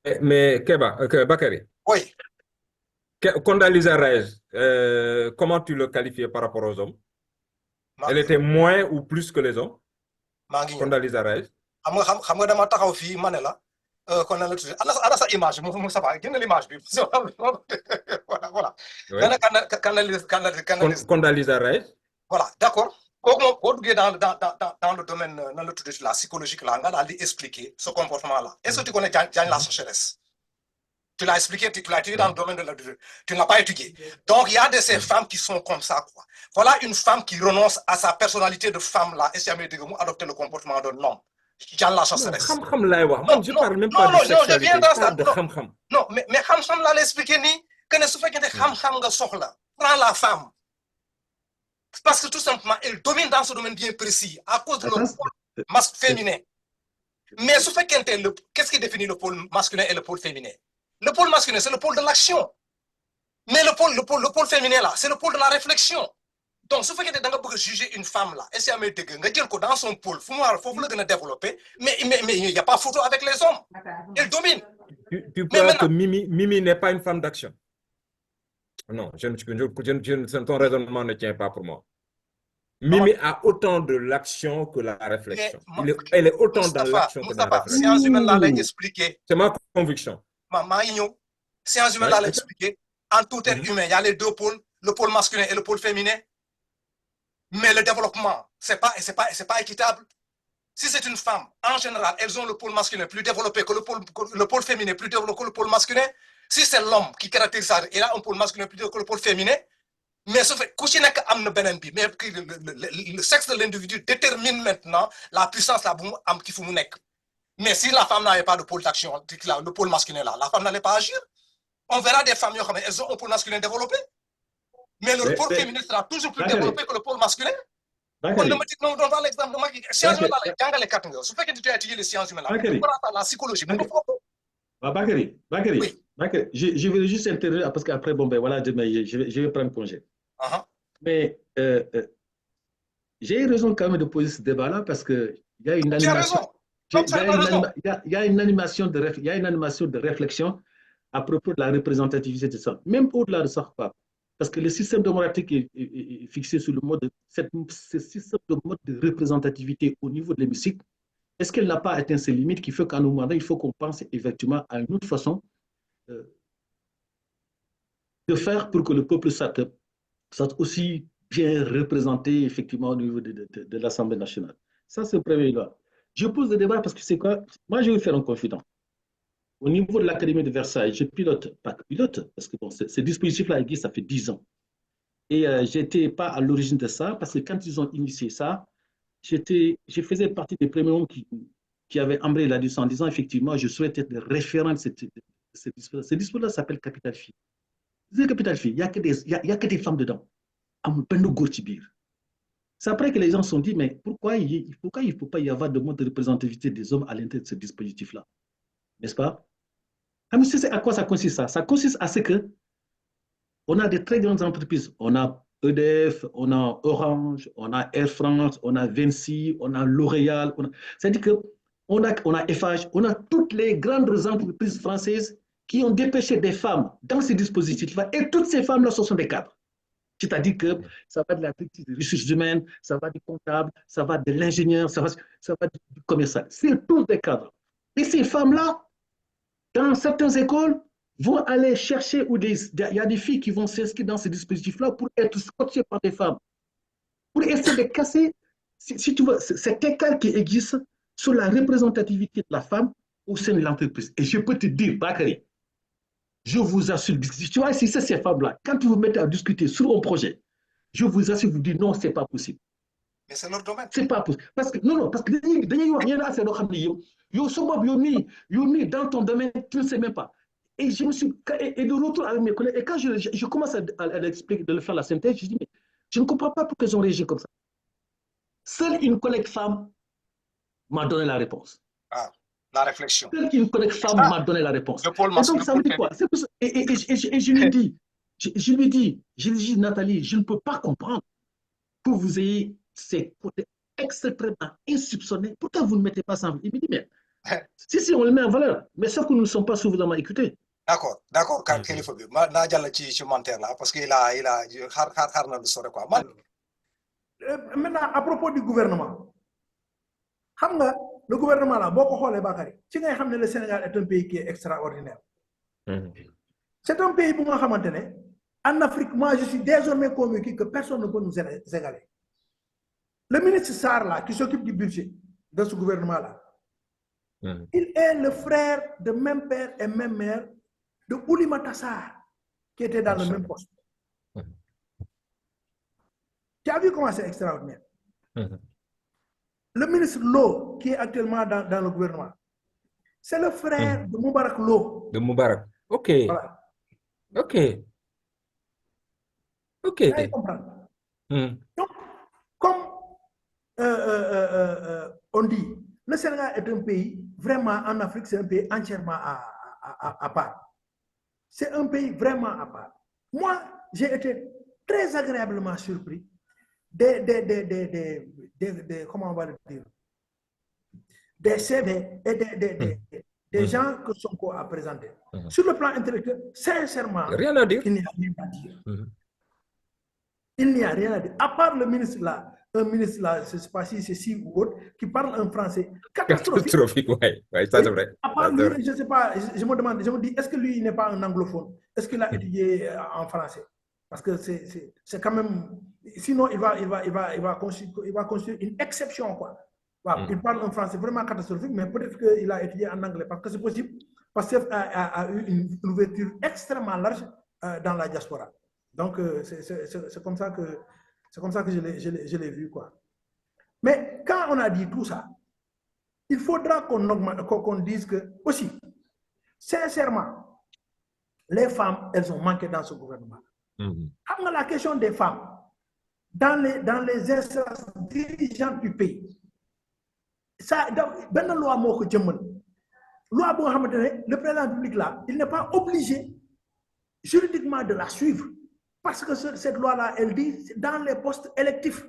Bakary. Oui. Condoleezza Rice, comment tu le qualifiais par rapport aux hommes? Elle était moins ou plus que les hommes? Condoleezza Rice. xam nga dama taxaw fii ma ne la kon na la tuddee ana sa image mu sa ba génne l'image bi voilà Condoleezza Rice. Voilà, d'accord. Boo duggee dans le domaine nan la tuddee la psychologique là nga daal di expliquer ce comportement là. Est-ce que tu connais Diagne la sécheresse? Tu l'as expliqué, tu l'as étudié dans le domaine de la... Tu ne l'as pas étudié. Donc, il y a de ces femmes qui sont comme ça, quoi. Voilà une femme qui renonce à sa personnalité de femme-là et si elle adopter le comportement d'un homme. Diagne la sécheresse. Je parle même pas de sexualité, je parle de xam-xam. Non, mais xam-xam là l'expliquer ni que ne su fekkee xam-xam nga soxla. Prends la femme. Parce que tout simplement, elle domine dans ce domaine bien précis à cause de leur pôle féminin. Mais su fekkee qu'est-ce qui définit le pôle masculin et le pôle féminin? Le pôle masculin, c'est le pôle de l'action. Mais le pôle féminin, là, c'est le pôle de la réflexion. Donc, ce fait que tu as juger une femme, là, et si elle me dit que dans son pôle, il faut le développer, mais il n'y a pas photo avec les hommes. Elle domine. Tu crois que Mimi n'est pas une femme d'action? Non, ton raisonnement ne tient pas pour moi. Mimi a autant de l'action que la réflexion. Elle est autant dans l'action que dans la réflexion. C'est ma conviction. Sciences humaines, là, l'expliquer. En tout être humain, il y a les deux pôles, le pôle masculin et le pôle féminin. Mais le développement, c'est pas équitable. Si c'est une femme, en général, elles ont le pôle masculin plus développé que le pôle féminin plus développé que le pôle masculin. Si c'est l'homme qui caractérise ça, il a un pôle masculin plus développé que le pôle féminin. Mais ce fait, mais le sexe de l'individu détermine maintenant la puissance qu'il faut. Mais si la femme n'avait pas de pôle d'action, le pôle masculin là, la femme n'allait pas agir. On verra des femmes, elles ont un pôle masculin développé. Mais le pôle féminin sera toujours plus développé que le pôle masculin. On ne me dit non, on va l'exemple. Sciences humaines, les quatre ans. Ce fait que tu as étudié les sciences humaines, la psychologie. Bakary, je vais juste intervenir parce qu'après, bon, ben voilà, demain, je vais prendre congé. Mais j'ai raison quand même de poser ce débat-là parce qu'il y a une animation. Il y a une animation de réflexion à propos de la représentativité de ça. Même au-delà de ça, parce que le système démocratique est fixé sur le mode ce système de mode de représentativité au niveau de l'hémicycle. Est-ce qu'elle n'a pas atteint ses limites qui fait qu'à un moment donné, il faut qu'on pense effectivement à une autre façon de faire pour que le peuple soit aussi bien représenté effectivement au niveau de l'Assemblée nationale. Ça, c'est le premier là. Je pose le débat parce que c'est quoi? Moi, je vais faire un confident. Au niveau de l'Académie de Versailles, je pilote, pas pilote, parce que bon, ce dispositif-là existe, ça fait 10 ans. Et je n'étais pas à l'origine de ça, parce que quand ils ont initié ça, je faisais partie des premiers hommes qui avaient embrayé là-dessus en disant effectivement, je souhaite être le référent de ce dispositif-là. Ce dispositif-là s'appelle Capital Fille. C'est Capital Fille, il n'y a que des femmes dedans. C'est après que les gens se sont dit, mais pourquoi il ne faut pas y avoir de mode de représentativité des hommes à l'intérieur de ce dispositif-là? N'est-ce pas? Ah, mais c'est à quoi ça consiste ça? Ça consiste à ce que on a des très grandes entreprises. On a EDF, on a Orange, on a Air France, on a Vinci, on a L'Oréal. C'est-à-dire qu'on a FH, on a toutes les grandes entreprises françaises qui ont dépêché des femmes dans ces dispositifs-là. Et toutes ces femmes-là, ce sont des cadres. C'est-à-dire que ça va de la directrice des ressources humaines, ça va du comptable, ça va de l'ingénieur, ça va du commercial. C'est tous des cadres. Et ces femmes-là, dans certaines écoles, vont aller chercher, il y a des filles qui vont s'inscrire dans ces dispositifs-là pour être scotchées par des femmes, pour essayer de casser, si tu veux, cet écart qui existe sur la représentativité de la femme au sein de l'entreprise. Et je peux te dire, Bakary, je vous assure, tu vois, si c'est ces femmes-là, quand vous vous mettez à discuter sur un projet, je vous assure, vous dites non, ce n'est pas possible. Mais c'est leur domaine. C'est pas possible. Parce que, non, parce que dans ton domaine, tu ne sais même pas. Et je me suis, et de retour avec mes collègues, et quand je commence à l'expliquer, de le faire la synthèse, je dis, mais je ne comprends pas pourquoi ils ont réagi comme ça. Seule une collègue femme m'a donné la réponse. Ah, la réflexion. Seule une collègue femme m'a donné la réponse. Et donc, ça veut dire quoi? Et je lui dis, Nathalie, je ne peux pas comprendre que vous ayez ces côtés extrêmement insoupçonnés. Pourquoi vous ne mettez pas ça en valeur? Il me dit, mais si, on le met en valeur, mais sauf que nous ne sommes pas suffisamment écoutés. D'accord, Kilifa bi ma naa jàll ci commentaire là parce que il a xaar na lu sore quoi. Maintenant à propos du gouvernement xam nga le gouvernement là boo ko xoolee Bakary ci ngay xam ne le Sénégal est un pays qui est extraordinaire. C'est un pays bu nga xamante ne en Afrique, moi je suis désormais convaincu que personne ne peut nous égaler. Le ministre Sarr là qui s'occupe du budget de ce gouvernement là, il est le frère de même père et même mère de Oulimata Sarr, qui était dans le même poste. Tu as vu comment c'est extraordinaire? Le ministre Lo, qui est actuellement dans le gouvernement, c'est le frère de Moubarak Lo. De Moubarak. Ok. Voilà. Ok. Vous allez comprendre. Donc, comme on dit, le Sénégal est un pays, vraiment en Afrique, c'est un pays entièrement à part. C'est un pays vraiment à part. Moi, j'ai été très agréablement surpris comment on va le dire, des CV et des gens que Sonko a présentés. Sur le plan intellectuel, sincèrement, rien à dire. Il n'y a rien à dire. Il n'y a rien à dire. À part le ministre là, un ministre là, je ne sais pas si c'est si ou autre, qui parle un français catastrophique. Ouais, ça c'est vrai. À part lui, je ne sais pas, je me dis, est-ce que lui, il n'est pas un anglophone? Est-ce qu'il a étudié en français? Parce que c'est quand même Sinon, il va construire une exception, quoi. Voilà, il parle un français vraiment catastrophique, mais peut-être qu'il a étudié en anglais, parce que c'est possible. Pastef a eu une ouverture extrêmement large dans la diaspora. Donc, c'est comme ça que je l'ai vu, quoi. Mais quand on a dit tout ça, il faudra qu'on dise que, aussi, sincèrement, les femmes, elles ont manqué dans ce gouvernement. La question des femmes, dans les instances dirigeantes du pays, ça, ben la loi moko jëmmal loi bo xamantene le président public là, il n'est pas obligé juridiquement de la suivre parce que cette loi là, elle dit dans les postes électifs.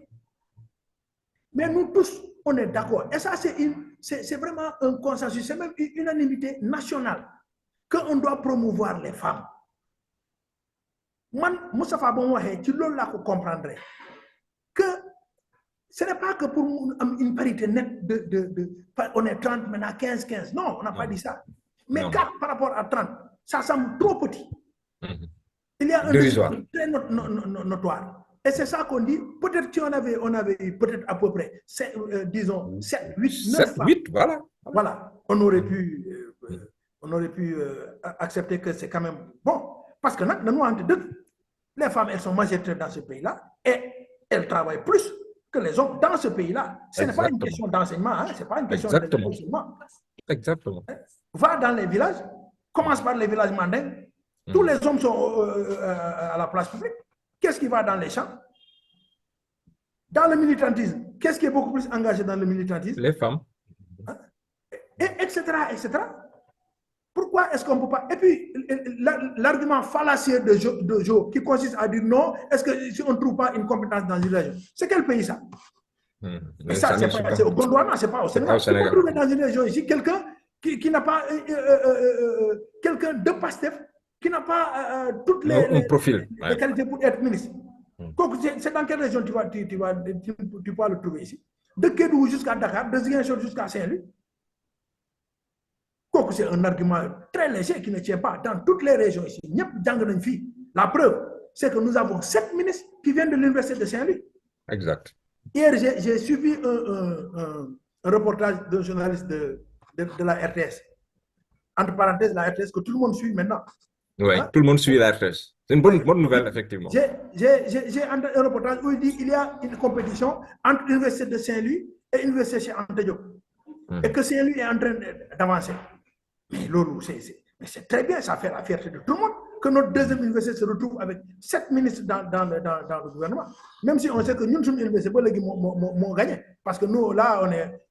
Mais nous tous, on est d'accord. Et ça, c'est vraiment un consensus, c'est même une unanimité nationale qu'on doit promouvoir les femmes. Moi, Moustapha Bonwahe, tu l'as comprendrais que ce n'est pas que pour une parité nette on est 30, maintenant 15-15. Non, on n'a pas dit ça. Mais 4 par rapport à 30, ça semble trop petit. Il y a un déséquilibre très notoire. Et c'est ça qu'on dit. Peut-être qu'on avait peut-être à peu près, disons, 7, 8, 9 7, 8, voilà. Voilà. On aurait pu accepter que c'est quand même bon. Parce que les femmes, elles sont majoritaires dans ce pays-là et elles travaillent plus que les hommes dans ce pays-là. Ce n'est pas une question d'enseignement, hein? Ce n'est pas une question d'enseignement. Exactement. Va dans les villages, commence par les villages mandingues, tous les hommes sont à la place publique. Qu'est-ce qui va dans les champs? Dans le militantisme, qu'est-ce qui est beaucoup plus engagé dans le militantisme? Les femmes. Hein? Etc., etc. Pourquoi est-ce qu'on ne peut pas... Et puis, l'argument fallacieux de Joe qui consiste à dire non, est-ce que si on ne trouve pas une compétence dans une région, c'est quel pays ça? Mais ça, c'est au Gondwana, c'est pas au Sénégal. On peut trouver dans une région ici quelqu'un qui n'a pas... quelqu'un de Pastef qui n'a pas toutes les qualités pour être ministre. C'est dans quelle région tu vas le trouver ici? De Kédougou jusqu'à Dakar, de Ziguinchor jusqu'à Saint-Louis. C'est un argument très léger qui ne tient pas dans toutes les régions ici. La preuve, c'est que nous avons 7 ministres qui viennent de l'Université de Saint-Louis. Exact. Hier, j'ai suivi un reportage d'un journaliste de la RTS. Entre parenthèses, la RTS que tout le monde suit maintenant. Oui, tout le monde suit la RTS. C'est une bonne nouvelle, effectivement. J'ai un reportage où il dit qu'il y a une compétition entre l'Université de Saint-Louis et l'Université chez Anta Diop. Et que Saint-Louis est en train d'avancer. Mais Lolo, c'est très bien, ça fait la fierté de tout le monde que notre deuxième université se retrouve avec 7 ministres dans le gouvernement. Même si on sait que nous sommes université, nous gagné. Parce que nous, là,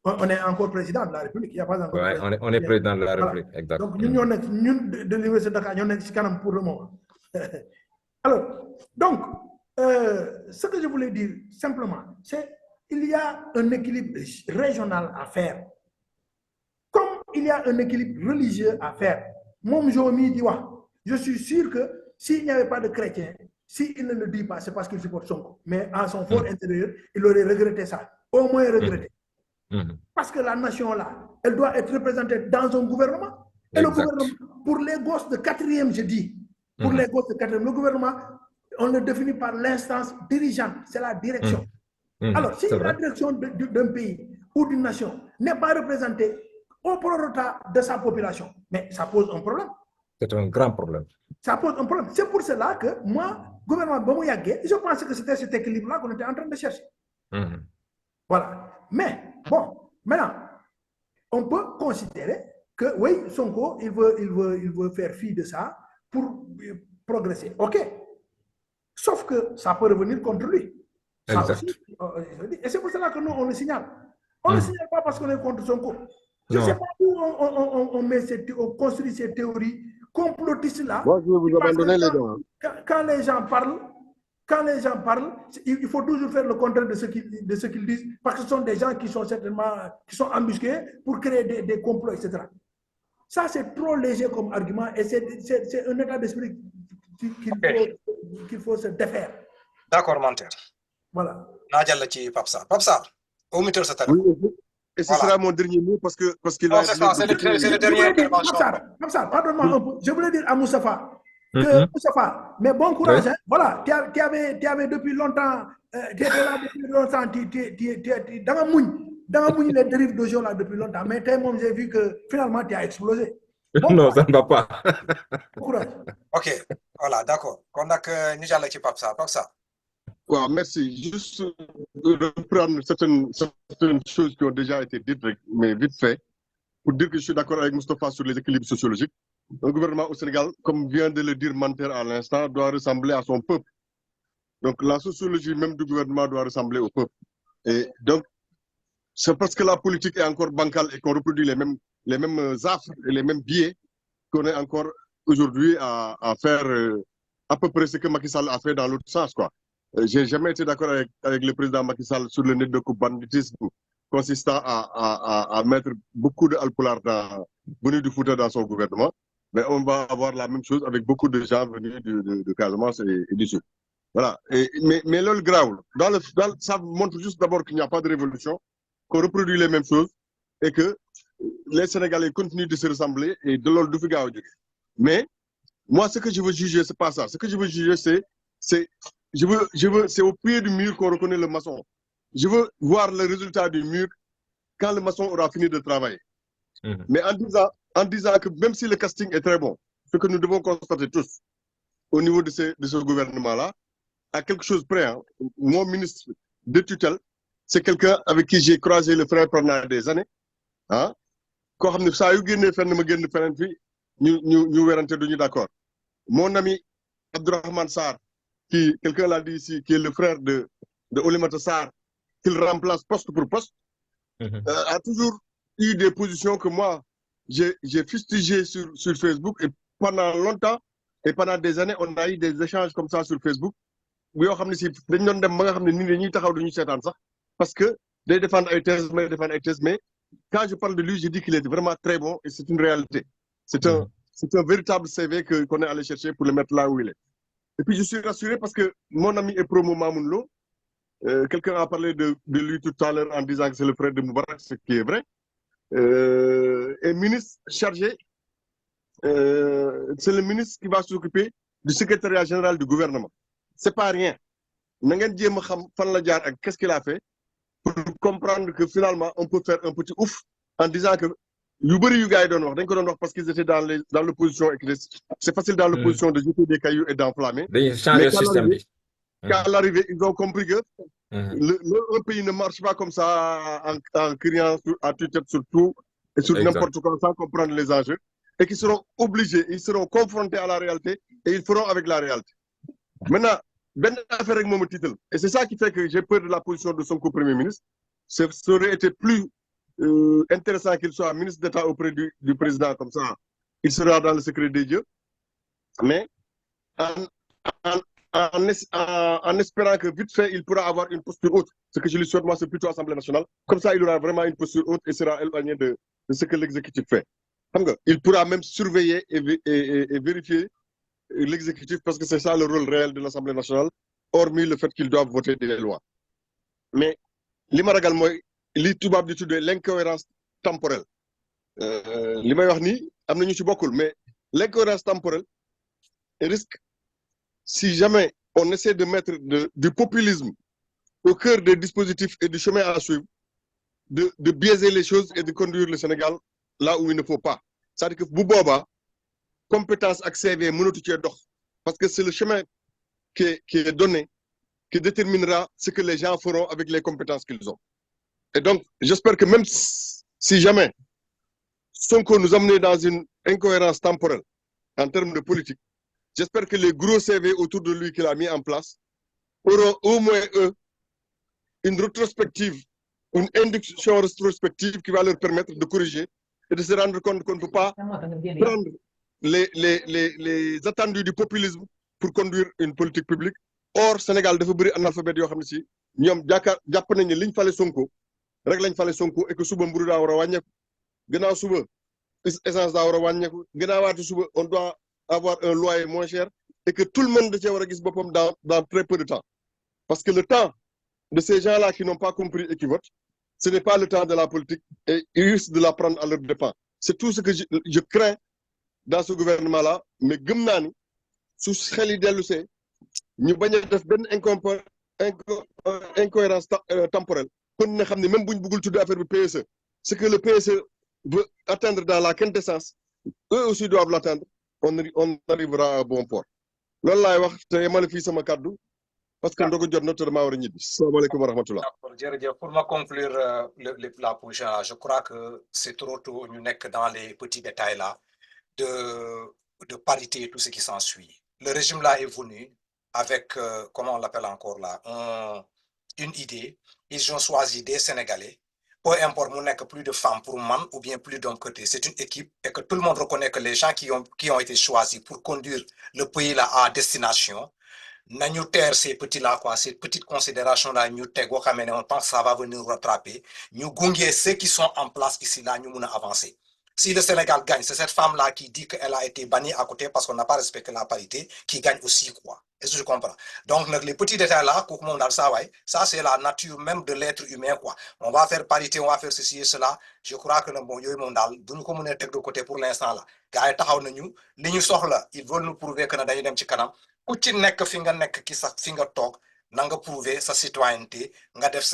on est encore président de la République. Il y a pas encore on est président de la République, voilà. Exact. Donc, nous, de l'université de Dakar, nous sommes pour le moment. Alors, donc, ce que je voulais dire simplement, c'est qu'il y a un équilibre régional à faire. Comme il y a un équilibre religieux à faire. Mon Jomi dit, je suis sûr que s'il n'y avait pas de chrétiens, s'il ne le dit pas, c'est parce qu'il supporte Sonko. Mais à son fort intérieur, il aurait regretté ça. Au moins regretté. Parce que la nation là, elle doit être représentée dans un gouvernement. Et le gouvernement, pour les gosses de 4e, je dis, pour les gosses de 4e, le gouvernement, on le définit par l'instance dirigeante, c'est la direction. Alors, si la direction d'un pays ou d'une nation n'est pas représentée au prorata de sa population, mais ça pose un problème. C'est un grand problème. Ça pose un problème. C'est pour cela que moi, gouvernement Bomoyagé, je pensais que c'était cet équilibre-là qu'on était en train de chercher. Voilà. Mais, bon, maintenant, on peut considérer que, oui, Sonko, il veut faire fi de ça pour progresser. OK. Sauf que ça peut revenir contre lui. Ça aussi, et c'est pour cela que nous, on le signale. On ne le signale pas parce qu'on est contre Sonko. Je ne sais pas où on construit ces théories complotistes-là. Moi, je vais vous abandonner les gars. Quand les gens parlent, il faut toujours faire le contraire de ce qu'ils disent, parce que ce sont des gens qui sont embusqués pour créer des complots, etc. Ça, c'est trop léger comme argument et c'est un état d'esprit qu'il faut se défaire. D'accord, Manter. Voilà. Papsa, au milieu de cette Et ce sera mon dernier mot parce qu'il va... C'est le dernier intervention. Papsa, pardonne-moi un peu. Je voulais dire à Moustapha que Moustapha, mais bon courage. Hein? Voilà, tu avais depuis longtemps Tu étais là depuis longtemps, dans les dérives de gens là depuis longtemps, mais j'ai vu que finalement tu as explosé. Bon Non, courage. ça ne va pas. Bon courage. Ok, voilà, d'accord. Kon nag ñu jàll ci Pape Sarr. Ouais, merci. Juste reprendre certaines choses qui ont déjà été dites, mais vite fait, pour dire que je suis d'accord avec Moustapha sur les équilibres sociologiques. Un gouvernement au Sénégal, comme vient de le dire Manter à l'instant, doit ressembler à son peuple. Donc la sociologie même du gouvernement doit ressembler au peuple. Et donc, c'est parce que la politique est encore bancale et qu'on reproduit les mêmes affres et les mêmes biais qu'on est encore aujourd'hui à faire à peu près ce que Macky Sall a fait dans l'autre sens, quoi. J'ai jamais été d'accord avec le président Macky Sall sur le nid de coupe banditisme consistant à mettre beaucoup de Alpulaar venus du Fouta dans son gouvernement. Mais on va avoir la même chose avec beaucoup de gens venus de Casamance et du Sud. Voilà. Mais là, le grave, ça montre juste d'abord qu'il n'y a pas de révolution, qu'on reproduit les mêmes choses et que les Sénégalais continuent de se ressembler et de l'ordre du Figao. Mais moi, ce que je veux juger, c'est pas ça. Ce que je veux juger, c'est au pied du mur qu'on reconnaît le maçon. Je veux voir le résultat du mur quand le maçon aura fini de travailler. Mais en disant que même si le casting est très bon, ce que nous devons constater tous au niveau de ce gouvernement-là, à quelque chose près, hein, mon ministre de tutelle, c'est quelqu'un avec qui j'ai croisé le frère pendant des années. Hein? Nous d'accord. Mon ami Abdourahmane Sarr, qui, quelqu'un l'a dit ici, qui est le frère de Oulimata Sarr, qu'il remplace poste pour poste, a toujours eu des positions que moi, j'ai fustigées sur Facebook et pendant longtemps et pendant des années, on a eu des échanges comme ça sur Facebook. Parce que they défendent ay thèses, mais quand je parle de lui, je dis qu'il est vraiment très bon et c'est une réalité. C'est un véritable CV qu'on est allé chercher pour le mettre là où il est. Et puis je suis rassuré parce que mon ami est promo Mamoun Lo. Quelqu'un a parlé de lui tout à l'heure en disant que c'est le frère de Moubarak, ce qui est vrai. Et ministre chargé, c'est le ministre qui va s'occuper du secrétariat général du gouvernement. C'est pas rien. Qu'est-ce qu'il a fait pour comprendre que finalement on peut faire un petit ouf en disant que parce qu'ils étaient dans l'opposition et que c'est facile dans l'opposition de jeter des cailloux et d'enflammer. Mais qu'à l'arrivée, ils ont compris que le pays ne marche pas comme ça en criant à tue-tête sur tout et sur n'importe quoi sans comprendre les enjeux et qu'ils seront obligés, ils seront confrontés à la réalité et ils feront avec la réalité. Maintenant, et c'est ça qui fait que j'ai peur de la position de son co-premier ministre. Ça aurait été plus intéressant qu'il soit ministre d'État auprès du président comme ça. Il sera dans le secret des dieux. Mais en espérant que vite fait, il pourra avoir une posture haute. Ce que je lui souhaite, moi, c'est plutôt l'Assemblée nationale. Comme ça, il aura vraiment une posture haute et sera éloigné de ce que l'exécutif fait. Il pourra même surveiller et vérifier l'exécutif parce que c'est ça le rôle réel de l'Assemblée nationale, hormis le fait qu'ils doivent voter des lois. Mais l'imaragal moi, l'incohérence temporelle. Mais l'incohérence temporelle risque, si jamais on essaie de mettre du populisme au cœur des dispositifs et du chemin à suivre, de biaiser les choses et de conduire le Sénégal là où il ne faut pas. C'est-à-dire que Bouboba, compétence accès parce que c'est le chemin qui est donné qui déterminera ce que les gens feront avec les compétences qu'ils ont. Et donc, j'espère que même si jamais Sonko nous amenait dans une incohérence temporelle en termes de politique, j'espère que les gros CV autour de lui qu'il a mis en place auront au moins une rétrospective, une induction rétrospective qui va leur permettre de corriger et de se rendre compte qu'on ne peut pas prendre les attendus du populisme pour conduire une politique publique. Or, Sénégal dafa bëri analphabète yoo xam ne si ñoom jàpp nañ ne liñ fale Sonko rek lañ fale Sonko et que suba mburu daa war a wàññeeku gannaaw suba essence daa war a wàññeeku gannaawaati suba on doit avoir un loyer moins cher et que tout le monde da cee war a gis boppam dans très peu de temps. Parce que le temps de ces gens-là qui n'ont pas compris et qui votent, ce n'est pas le temps de la politique et ils risquent de la prendre à leur dépens. C'est tout ce que je crains dans ce gouvernement-là, mais gëm naa ni su xel yi dellu see ñu bañ a def benn incohérence temporelle kon ne xam ne même buñ bëggul tudd affaire bi PSE ce que le PSE veut atteindre dans la quintessence eux aussi doivent l'atteindre on arrivera à bon port loolu laay wax te yemale fii sama kàddu parce que ndogu jot na te damaa war a ñibbi salaamaaleykum wa rahmatullah. D'accord, jërëjëf. Pour ma conclure la position là, je crois que c'est trop tôt ñu nekk dans les petits détails là de parité et tout ce qui s'ensuit. Le régime là est venu avec comment on l'appelle encore là une idée. Ils ont choisi des Sénégalais. Peu importe mu nekk plus de femmes pour man ou bien plus d'hommes côté. C'est une équipe et que tout le monde reconnaît que les gens qui ont été choisis pour conduire le pays là à destination. Nañu teer ces petits là quoi, ces petites considérations là ñu teg boo xamee ne on pense que ça va venir rattraper ñu gunge ceux qui sont en place ici là ñu mun a avancer. Si le Sénégal gagne, c'est cette femme là qui dit qu'elle a été bannie à côté parce qu'on n'a pas respecté la parité qui gagne aussi quoi. Est-ce que je comprends? Donc les petits détails là kooku moom daal ça c'est la nature même de l'être humain quoi. On va faire parité, on va faire ceci et cela. Je crois que bon yooyu moom daal bu ñu ko mënee teg de côté pour l'instant là gars yi taxaw nañu li ñu soxla ils veulent nous prouver que ne dañuy dem ci kanam. Ku ci nekk fi nga nekk ki sax fi nga toog na nga prouver sa citoyenneté nga def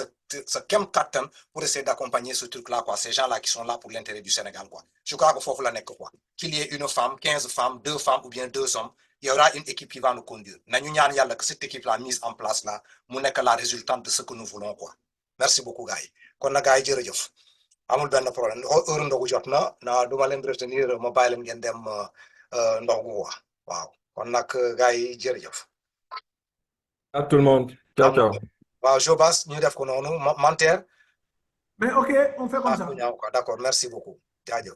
sa kem kattan pour essayer d'accompagner ce truc là quoi, ces gens là qui sont là pour l'intérêt du Sénégal quoi. Je crois que foofu la nekk quoi, qu'il y ait une femme, 15 femmes, 2 femmes ou bien 2 hommes, il y aura une équipe qui va nous conduire. Nañu ñaan yàlla que cette équipe là mise en place là mu nekk la résultante de ce que nous voulons quoi. Merci beaucoup gars yi kon na gars yi jërëjëf amul benn problème heure ndogu jot na duma leen retenir ma bàyyi leen ngeen dem ndogu quoi waaw. On a que gars yi jërëjëf. À tout le monde. Ciao, ciao. Waaw Jobas ñu def ko noonu Manter. Mais ok, on fait comme ça. D'accord, merci beaucoup. Jaajëf.